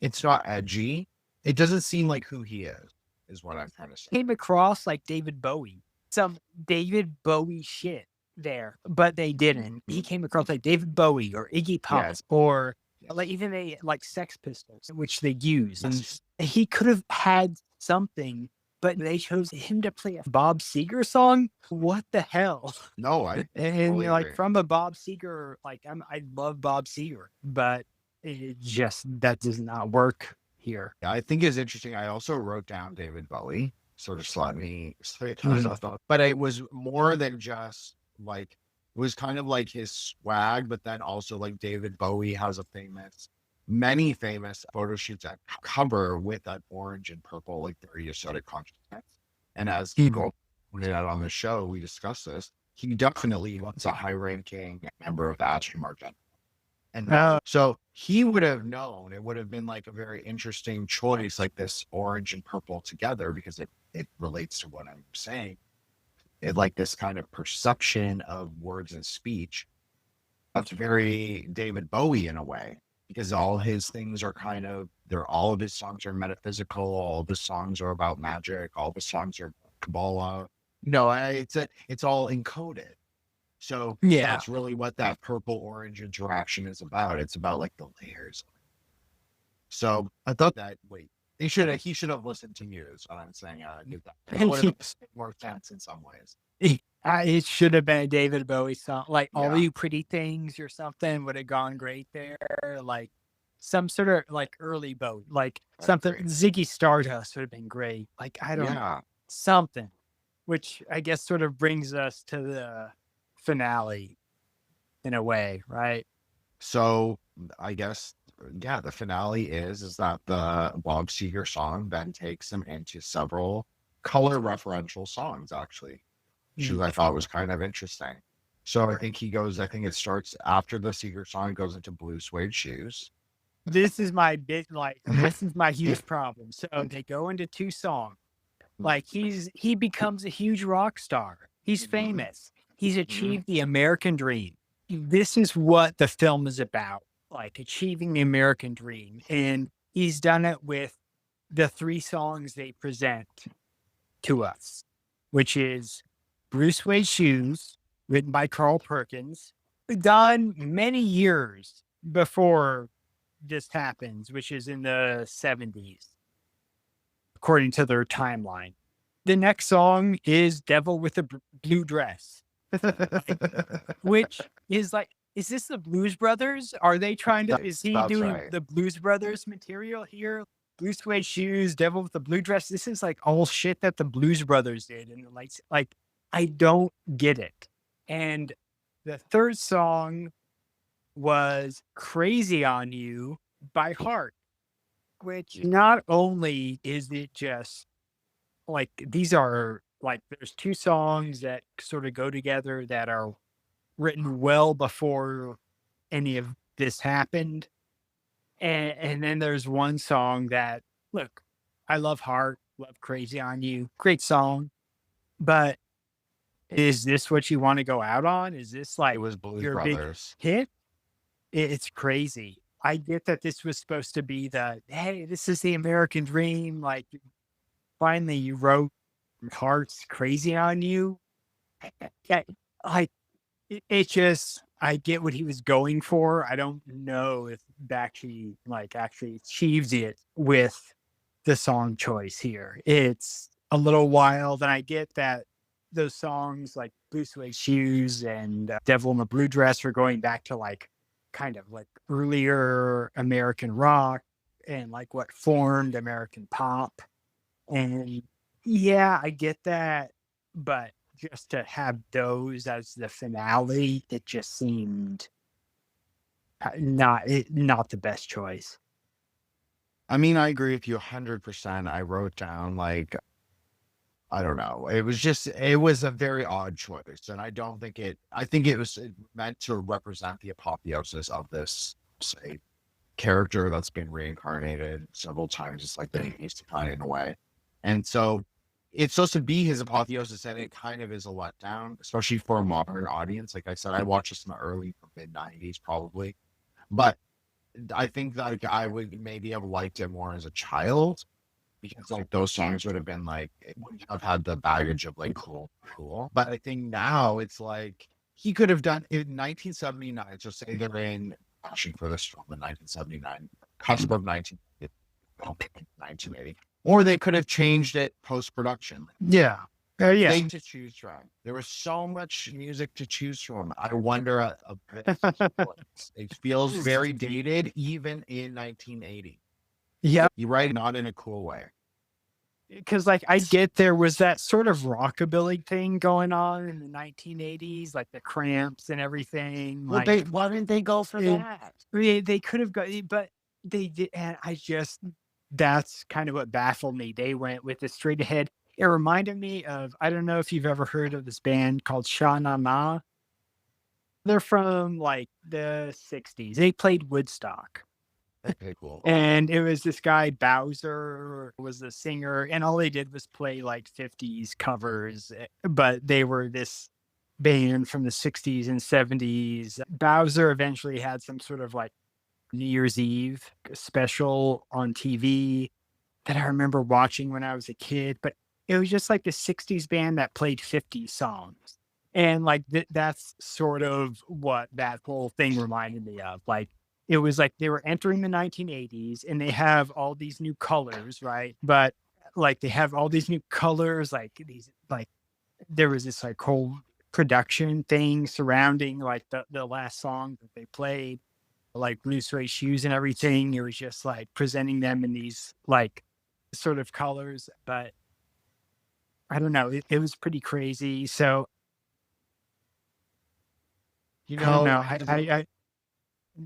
it's not edgy. It doesn't seem like who he is what I'm trying to say. Came across like David Bowie, some David Bowie shit there, but they didn't. He came across like David Bowie or Iggy Pop Yes. or Yes. like even they like Sex Pistols, which they use. Yes. And he could have had something, but they chose him to play a Bob Seger song. What the hell? No, I And totally like agree. from a Bob Seger, like I love Bob Seger, but it just that does not work here. I think is interesting. I also wrote down David Bowie, sort of slot me straight Mhm. but it was more than just like it was kind of like his swag, but then also like David Bowie has many famous photo shoots at cover with that orange and purple, like very aesthetic consciousness. And as people pointed out on the show, we discussed this. He definitely was a high-ranking member of the Aston Martin. And so he would have known it would have been like a very interesting choice, like this orange and purple together, because it relates to what I'm saying. It like this kind of perception of words and speech. That's very David Bowie in a way, because all his things are all of his songs are metaphysical, all of his songs are about magic, all of his songs are Kabbalah. No, it's all encoded. So Yeah. that's really what that purple orange interaction is about. It's about like the layers. So I thought that he should have listened to you is what I'm saying. It would have made more sense in some ways. It should have been a David Bowie song, like All Yeah. You Pretty Things or something would have gone great there. Like some sort of like early Bowie, like That's something great. Ziggy Stardust would have been great. Like I don't know, Yeah. something, which I guess sort of brings us to the finale in a way, right? So I guess the finale is that the Bob Seger song then takes him into several color referential songs actually, which I thought was kind of interesting. So I think it starts after the Seger song, goes into Blue Suede Shoes. This is my this is my huge problem. So they go into two songs. Like he becomes a huge rock star. He's famous. He's achieved the American dream. This is what the film is about, like achieving the American dream. And he's done it with the three songs they present to us, which is Blue Suede Shoes, written by Carl Perkins, done many years before this happens, which is in the 70s, according to their timeline. The next song is Devil with a Blue Dress, which is like, is this the Blues Brothers? Are they trying to, is he That's doing right. the Blues Brothers material here? Blue Suede Shoes, Devil with the Blue Dress. This is like all shit that the Blues Brothers did. And like, I don't get it. And the third song was Crazy on You by Heart. which not only is it just like these are like there's two songs that sort of go together that are written well before any of this happened. And then there's one song that, look, I love Heart, love Crazy on You, great song. But is this what you want to go out on? Is this It like was Blues your big Brothers. hit? It's crazy. I get that this was supposed to be hey, this is the American dream. Like, finally, you wrote Heart's Crazy on You. Yeah, like, it just, I get what he was going for. I don't know if Bakshi like actually achieves it with the song choice here. It's a little wild, and I get that those songs like Blue Suede Shoes and Devil in the Blue Dress are going back to like kind of like earlier American rock and like what formed American pop. And yeah, I get that, but just to have those as the finale, it just seemed not the best choice. I mean, I agree with you 100%. I wrote down like, I don't know. It was a very odd choice. And I think it was meant to represent the apotheosis of this, say, character that's been reincarnated several times. It's like that he needs to kind of in a way. And so it's supposed to be his apotheosis, and it kind of is a letdown, especially for a modern audience. Like I said, I watched this in the early mid 90s probably. But I think that like, I would maybe have liked it more as a child, because like those songs would have been like, it wouldn't have had the baggage of like cool. But I think now it's like he could have done it in 1979. So say they're in pushing for this film in 1979, cusp of 1980, or they could have changed it post production. Yeah. Yeah. Thing to choose from. There was so much music to choose from. I wonder a bit. It feels very dated, even in 1980. Yeah. You write not in a cool way. Because like I get there was that sort of rockabilly thing going on in the 1980s, like the Cramps and everything. Well, like, why didn't they go for that? they could have got, but they did, and that's kind of what baffled me. They went with the straight ahead. It reminded me of, I don't know if you've ever heard of this band called Sha Na Na. They're from like the 60s. They played Woodstock. Okay, cool. And it was this guy, Bowser, was the singer, and all they did was play like 50s covers, but they were this band from the 60s and 70s. Bowser eventually had some sort of like New Year's Eve special on TV that I remember watching when I was a kid, but it was just like the 60s band that played 50 songs. And like that's sort of what that whole thing reminded me of. Like, it was like they were entering the 1980s and they have all these new colors, right? But like they have all these new colors, like these, like there was this like whole production thing surrounding like the last song that they played, like Blue Suede Shoes and everything. It was just like presenting them in these like sort of colors, but I don't know. It was pretty crazy. So, You I don't know, know.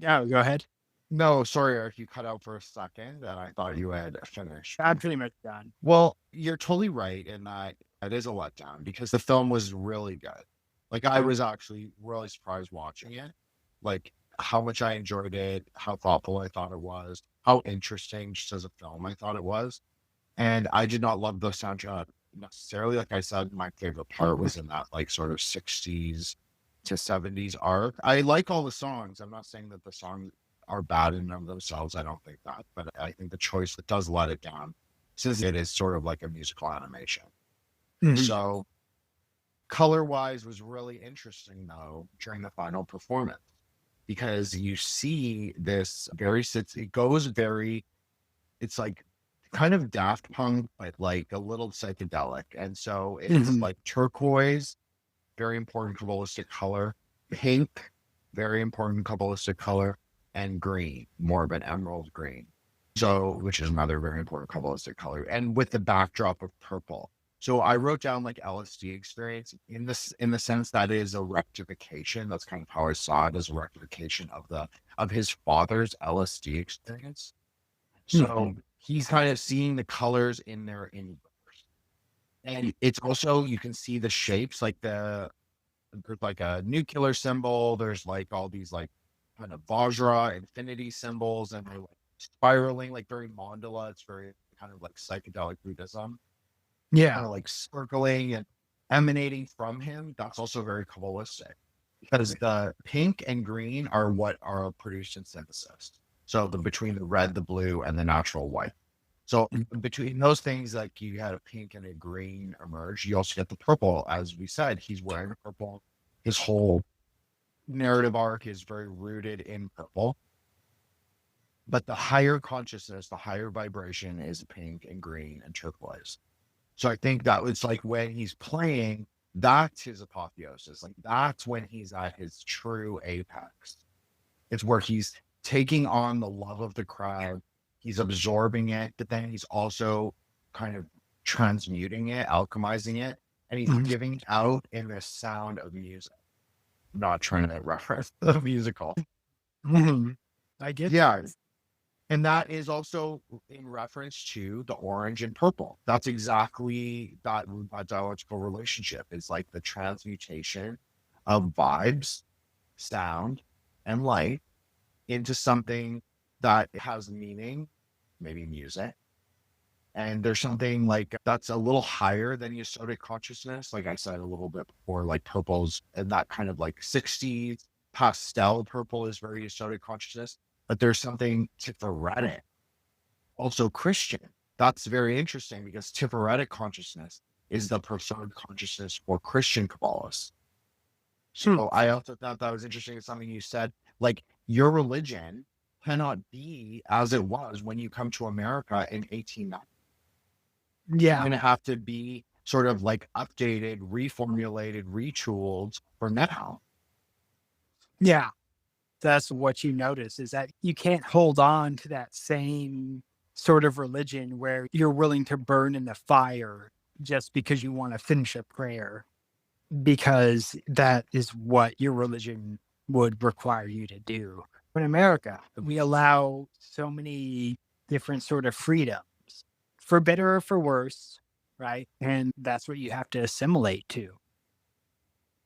No, go ahead. no, sorry, Eric, you cut out for a second, and I thought you had finished. I'm pretty much done. Well, you're totally right in that it is a letdown because the film was really good. Like I was actually really surprised watching it, like how much I enjoyed it, how thoughtful I thought it was, how interesting just as a film I thought it was. And I did not love the soundtrack necessarily. Like I said, my favorite part was in that like sort of 60s to 70s arc. I like all the songs. I'm not saying that the songs are bad in and of themselves. I don't think that, but I think the choice that does let it down, since it is sort of like a musical animation. Mhm. So color wise was really interesting though during the final performance, because you see this it goes very, it's like kind of Daft Punk, but like a little psychedelic. And so it's Mhm. like turquoise, very important Kabbalistic color, pink, very important Kabbalistic color, and green, more of an emerald green. So, which is another very important Kabbalistic color, and with the backdrop of purple. So I wrote down like LSD experience in the sense that it is a rectification. That's kind of how I saw it, as a rectification of his father's LSD experience. So he's kind of seeing the colors in their inverse. And it's also, you can see the shapes, like there's like a nuclear symbol. There's like all these like kind of Vajra infinity symbols, and they're like spiraling, like very mandala. It's very kind of like psychedelic Buddhism, Yeah. kind of like circling and emanating from him. That's also very Kabbalistic, because the pink and green are what are produced in synthesis. So between the red, the blue, and the natural white. So between those things, like you had a pink and a green emerge, you also get the purple. As we said, he's wearing purple. His whole narrative arc is very rooted in purple. But the higher consciousness, the higher vibration is pink and green and turquoise. So I think that was like when he's playing, that's his apotheosis. Like that's when he's at his true apex. It's where he's taking on the love of the crowd. He's absorbing it, but then he's also kind of transmuting it, alchemizing it, and he's giving out in the sound of music. I'm not trying to reference the musical. I get Yeah. And that is also in reference to the orange and purple. That's exactly that dialectical relationship. It's like the transmutation of vibes, sound, and light into something that has meaning, maybe music. And there's something like that's a little higher than Yesodic consciousness. Like I said a little bit before, like purples and that kind of like 60s pastel purple is very Yesodic consciousness. But there's something Tiferet, also Christian. That's very interesting because Tiferet consciousness is the preferred consciousness for Christian Kabbalists. So I also thought that was interesting. It's something you said, like your religion cannot be as it was when you come to America in 1890. Yeah. It's going to have to be sort of like updated, reformulated, retooled for now. Yeah. That's what you notice, is that you can't hold on to that same sort of religion where you're willing to burn in the fire just because you want to finish a prayer, because that is what your religion would require you to do. In America, we allow so many different sort of freedoms, for better or for worse, right? And that's what you have to assimilate to.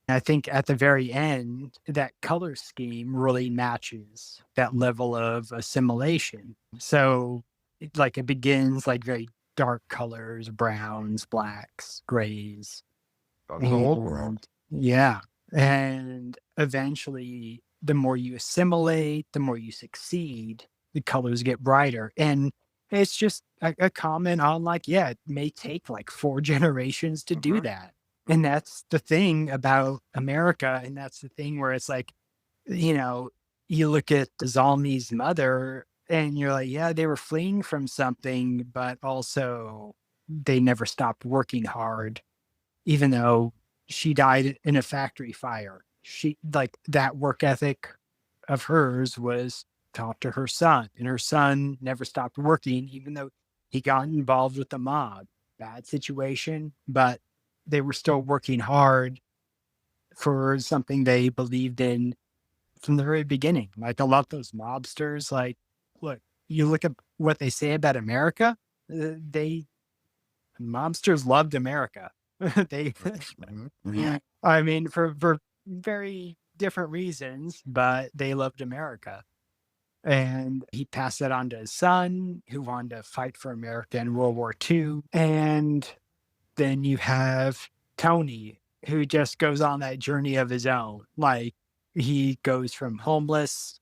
I think at the very end, that color scheme really matches that level of assimilation. So it begins like very dark colors, browns, blacks, grays. That's the whole world. Yeah. And eventually, the more you assimilate, the more you succeed, the colors get brighter. And it's just a comment on like, yeah, it may take like 4 generations to do that. And that's the thing about America. And that's the thing where it's like, you look at Zalmi's mother and you're like, yeah, they were fleeing from something, but also they never stopped working hard, even though she died in a factory fire. She, like, that work ethic of hers was taught to her son, and her son never stopped working, even though he got involved with the mob. Bad situation, but they were still working hard for something they believed in from the very beginning. Like a lot of those mobsters, like, look, you look at what they say about America, mobsters loved America. I mean, for very different reasons, but they loved America. And he passed that on to his son, who wanted to fight for America in World War II. And then you have Tony, who just goes on that journey of his own. Like, he goes from homeless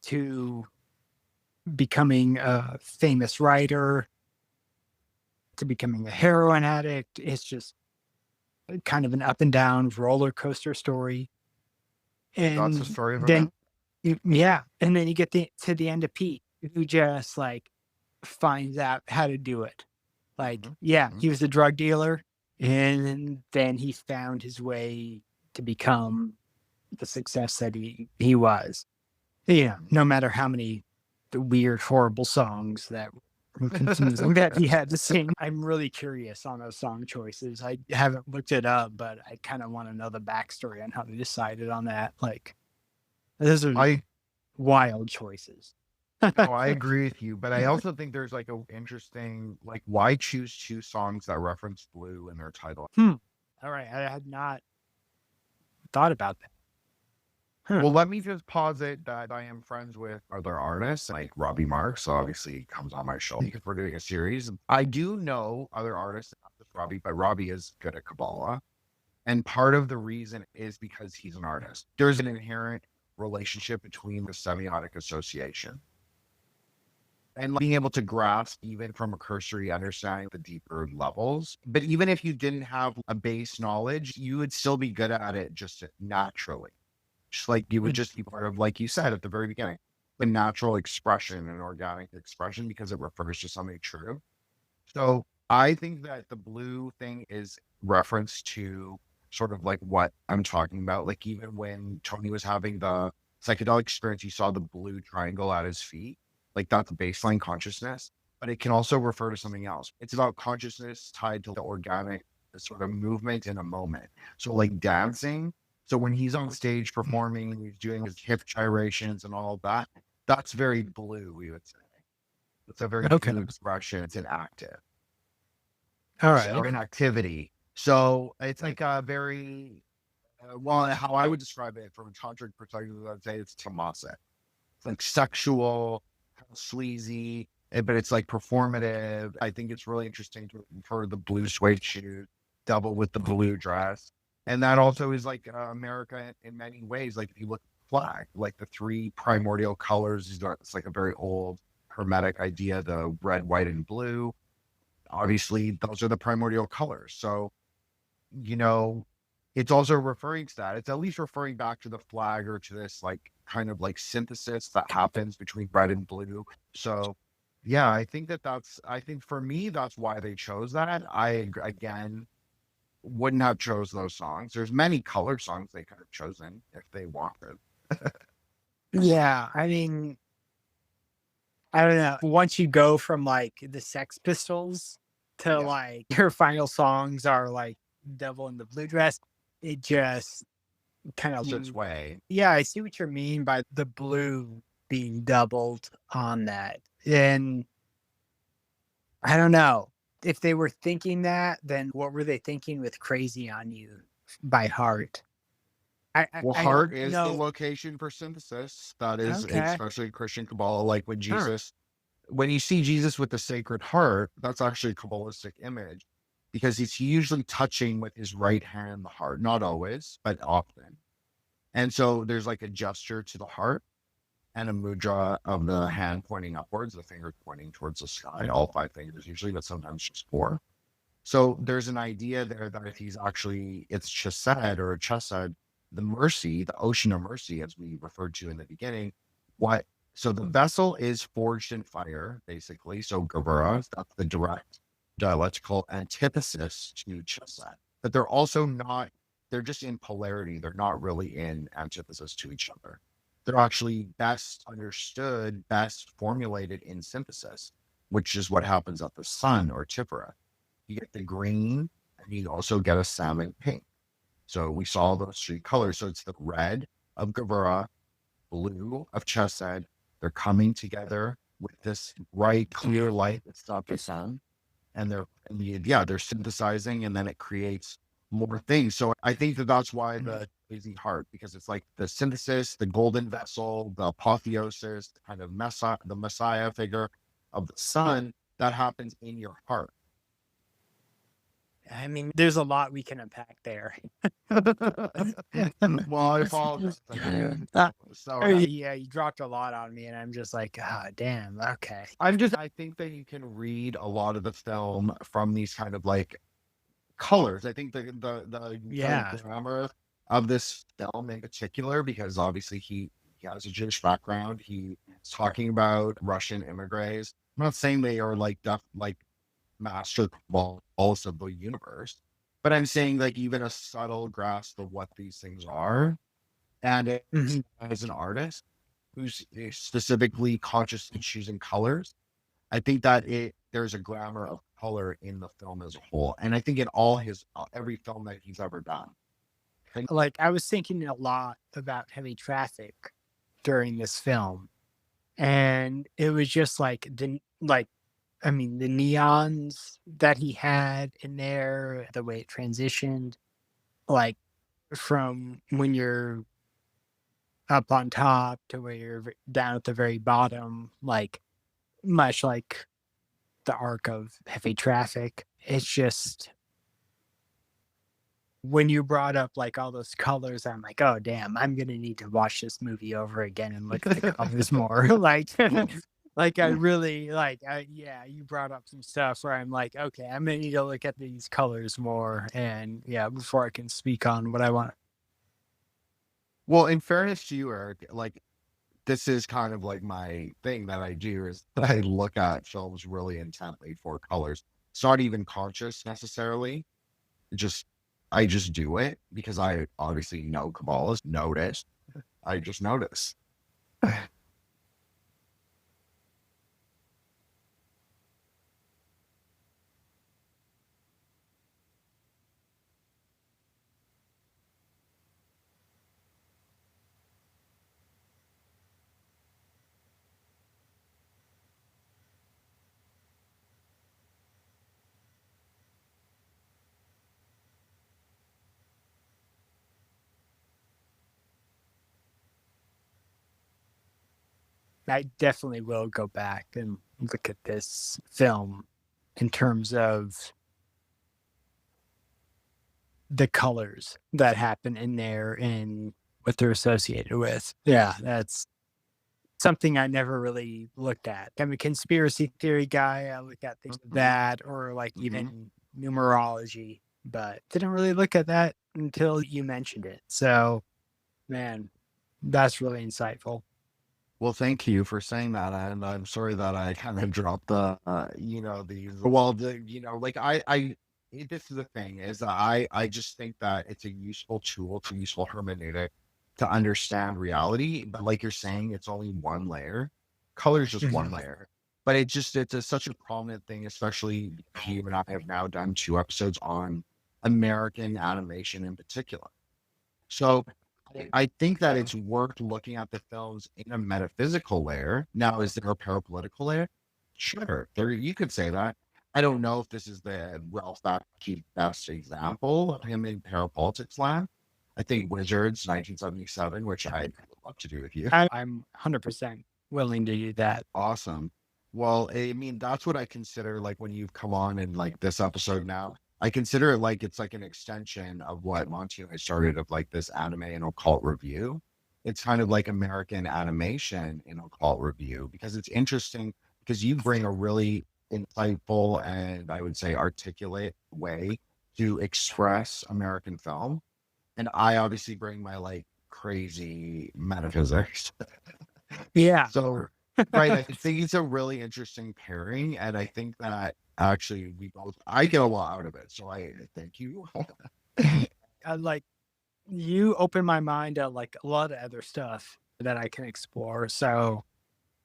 to becoming a famous writer to becoming a heroin addict. It's just kind of an up and down roller coaster story. And That's the story of a then, man. yeah. And then you get to the end of Pete, who just like finds out how to do it. Like, yeah, he was a drug dealer, and then he found his way to become the success that he was. Yeah, no matter how many the weird, horrible songs that were confusing that he had to sing. I'm really curious on those song choices. I haven't looked it up, but I kind of want to know the backstory on how they decided on that. Like, those are wild choices. No, I agree with you, but I also think there's like a interesting, like, why choose two songs that reference blue in their title? All right. I had not thought about that. Huh. Well, let me just posit that I am friends with other artists like Robbie Marks. So obviously he comes on my show because we're doing a series. I do know other artists, not just Robbie, but Robbie is good at Kabbalah. And part of the reason is because he's an artist. There's an inherent relationship between the semiotic association and being able to grasp even from a cursory understanding the deeper levels. But even if you didn't have a base knowledge, you would still be good at it just naturally. Just like you would just be part of, like you said at the very beginning, the natural expression and organic expression because it refers to something true. So I think that the blue thing is reference to sort of like what I'm talking about. Like even when Tony was having the psychedelic experience, you saw the blue triangle at his feet. Like that's baseline consciousness, but it can also refer to something else. It's about consciousness tied to the organic sort of movement in a moment. So like dancing. So when he's on stage performing, and he's doing his hip gyrations and all of that, that's very blue, we would say. It's a very Okay. blue expression. It's an active. All right. Or an activity. So it's like a very, well, how I would describe it from a tantric perspective, I'd say it's tamasic. It's like sexual, kind of sleazy, but it's like performative. I think it's really interesting for the blue suede shoes, double with the blue dress. And that also is like America in many ways. Like if you look at the flag, like the three primordial colors, it's like a very old hermetic idea, the red, white, and blue. Obviously, those are the primordial colors. So, it's also referring to that. It's at least referring back to the flag or to this like kind of like synthesis that happens between red and blue. So, yeah, I think I think for me, that's why they chose that. Again, wouldn't have chose those songs. There's many color songs they could have chosen if they wanted. Yeah. I mean, I don't know. Once you go from like the Sex Pistols to like your final songs are like Devil in the Blue Dress, it just kind of Its way. Yeah, I see what you mean by the blue being doubled on that. And I don't know. If they were thinking that, then what were they thinking with Crazy on You by Heart? Well, I heart don't is know. the location for synthesis. That is, Okay. especially in Christian Kabbalah, like when Jesus, when you see Jesus with the sacred heart, that's actually a Kabbalistic image because he's usually touching with his right hand the heart, not always, but often. And so there's like a gesture to the heart and a mudra of the hand pointing upwards, the finger pointing towards the sky, all five fingers usually, but sometimes just four. So there's an idea there that if he's actually, it's chesed or chesed, the mercy, the ocean of mercy, as we referred to in the beginning. So the vessel is forged in fire, basically. So Gavura, that's the direct dialectical antithesis to chesed. But they're also not, they're just in polarity. They're not really in antithesis to each other. They're actually best understood, best formulated in synthesis, which is what happens at the sun or Tiferet. You get the green and you also get a salmon pink. So we saw those three colors. So it's the red of Gavura, blue of Chesed. They're coming together with this bright, clear light that's not the sun. And they're synthesizing and then it creates more things. So I think that's why the crazy heart, because it's like the synthesis, the golden vessel, the apotheosis, kind of the Messiah figure of the sun that happens in your heart. I mean, there's a lot we can unpack there. Well, I apologize. Yeah, you dropped a lot on me, and I'm just like, damn, okay. I think that you can read a lot of the film from these kind of like colors. I think the grammar of this film in particular, because obviously he has a Jewish background. He's talking about Russian immigrants. I'm not saying they are like master balls of the universe, but I'm saying like even a subtle grasp of what these things are. And as an artist who's specifically consciously choosing colors, I think that there's a grammar of color in the film as a whole. And I think in every film that he's ever done. Like I was thinking a lot about heavy traffic during this film. And it was just like I mean, the neons that he had in there, the way it transitioned, like from when you're up on top to where you're down at the very bottom, like much like the arc of heavy traffic. It's just when you brought up like all those colors, I'm like, oh damn, I'm gonna need to watch this movie over again and look at the colors more. Like I really yeah, you brought up some stuff where I'm like, okay, I'm gonna need to look at these colors more, and yeah, before I can speak on what I want. Well, in fairness to you, Eric, like this is kind of like my thing that I do is that I look at films really intently for colors. It's not even conscious necessarily. Just I just do it because I obviously know Kabbalah's notice. I just notice. I definitely will go back and look at this film in terms of the colors that happen in there and what they're associated with. Yeah, that's something I never really looked at. I'm a conspiracy theory guy. I look at things like that or like even numerology, but didn't really look at that until you mentioned it. So, man, that's really insightful. Well, thank you for saying that, and I'm sorry that I kind of dropped the, well, like this is the thing is that I just think that it's a useful tool, it's a useful hermeneutic to understand reality, but like you're saying, it's only one layer. Color is just one layer, but such a prominent thing, especially you and I have now done 2 episodes on American animation in particular. So I think that it's worth looking at the films in a metaphysical layer. Now, is there a parapolitical layer? Sure, you could say that. I don't know if this is the Ralph Bakshi best example of him in parapolitics land. I think Wizards 1977, which I'd love to do with you. I'm 100% willing to do that. Awesome. Well, I mean, that's what I consider like when you've come on in like this episode now. I consider it like it's like an extension of what Monty and I started of like this anime and occult review. It's kind of like American animation in occult review because it's interesting because you bring a really insightful and I would say articulate way to express American film. And I obviously bring my like crazy metaphysics. Yeah. So, right, I think it's a really interesting pairing, and I think that actually I get a lot out of it. So I thank you. Like you open my mind to like a lot of other stuff that I can explore. So,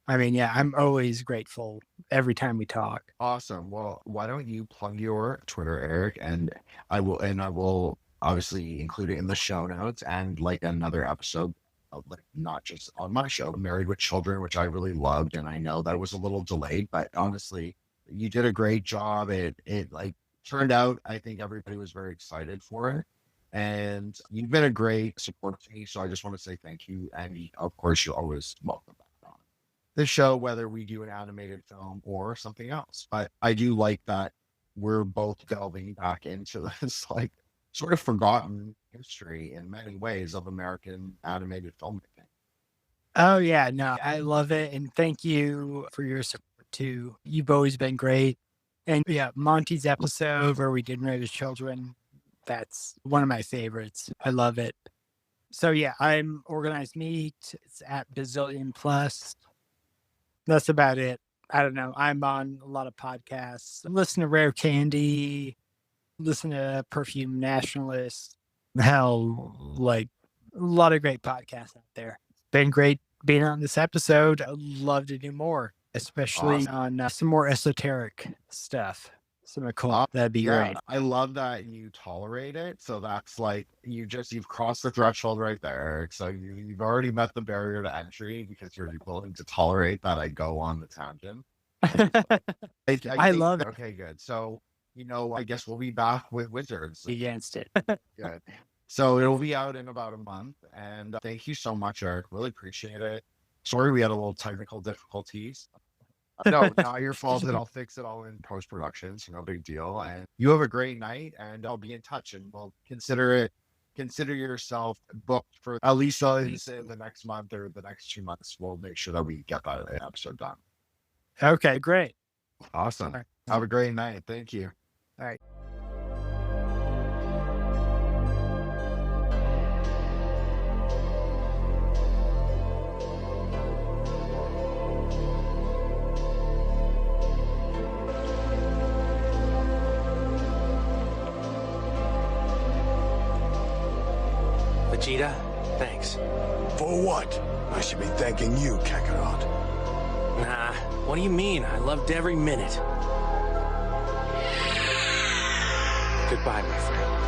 I mean, yeah, I'm always grateful every time we talk. Awesome. Well, why don't you plug your Twitter, Eric, and I will obviously include it in the show notes and like another episode of like not just on my show, Married with Children, which I really loved, and I know that was a little delayed, but honestly, you did a great job. It like turned out, I think everybody was very excited for it. And you've been a great support to me. So I just want to say thank you. And of course, you're always welcome back on the show, whether we do an animated film or something else. But I do like that we're both delving back into this like sort of forgotten history in many ways of American animated filmmaking. Oh, yeah. No, I love it. And thank you for your support too. You've always been great. And yeah, Monty's episode where we did Married with Children, that's one of my favorites. I love it. So yeah, I'm Organized Meat. It's at Bazillion Plus. That's about it. I don't know. I'm on a lot of podcasts. Listen to Rare Candy. Listen to Perfume Nationalist. Hell, like a lot of great podcasts out there. Been great being on this episode. I'd love to do more, especially on some more esoteric stuff. Cool. That'd be great. I love that you tolerate it. So that's like you've crossed the threshold right there. So you've already met the barrier to entry because you're willing to tolerate that I go on the tangent. I love it. Okay, good. So I guess we'll be back with Wizards. Against it. Good. So it'll be out in about a month. And thank you so much, Eric. Really appreciate it. Sorry we had a little technical difficulties. No, not your fault. And I'll fix it all in post-production. So no big deal. And you have a great night, and I'll be in touch. And we'll consider yourself booked for at least the next month or the next 2 months. We'll make sure that we get that episode done. Okay, great. Awesome. Right. Have a great night. Thank you. All right. Vegeta, thanks. For what? I should be thanking you, Kakarot. Nah, what do you mean? I loved every minute. Goodbye, my friend.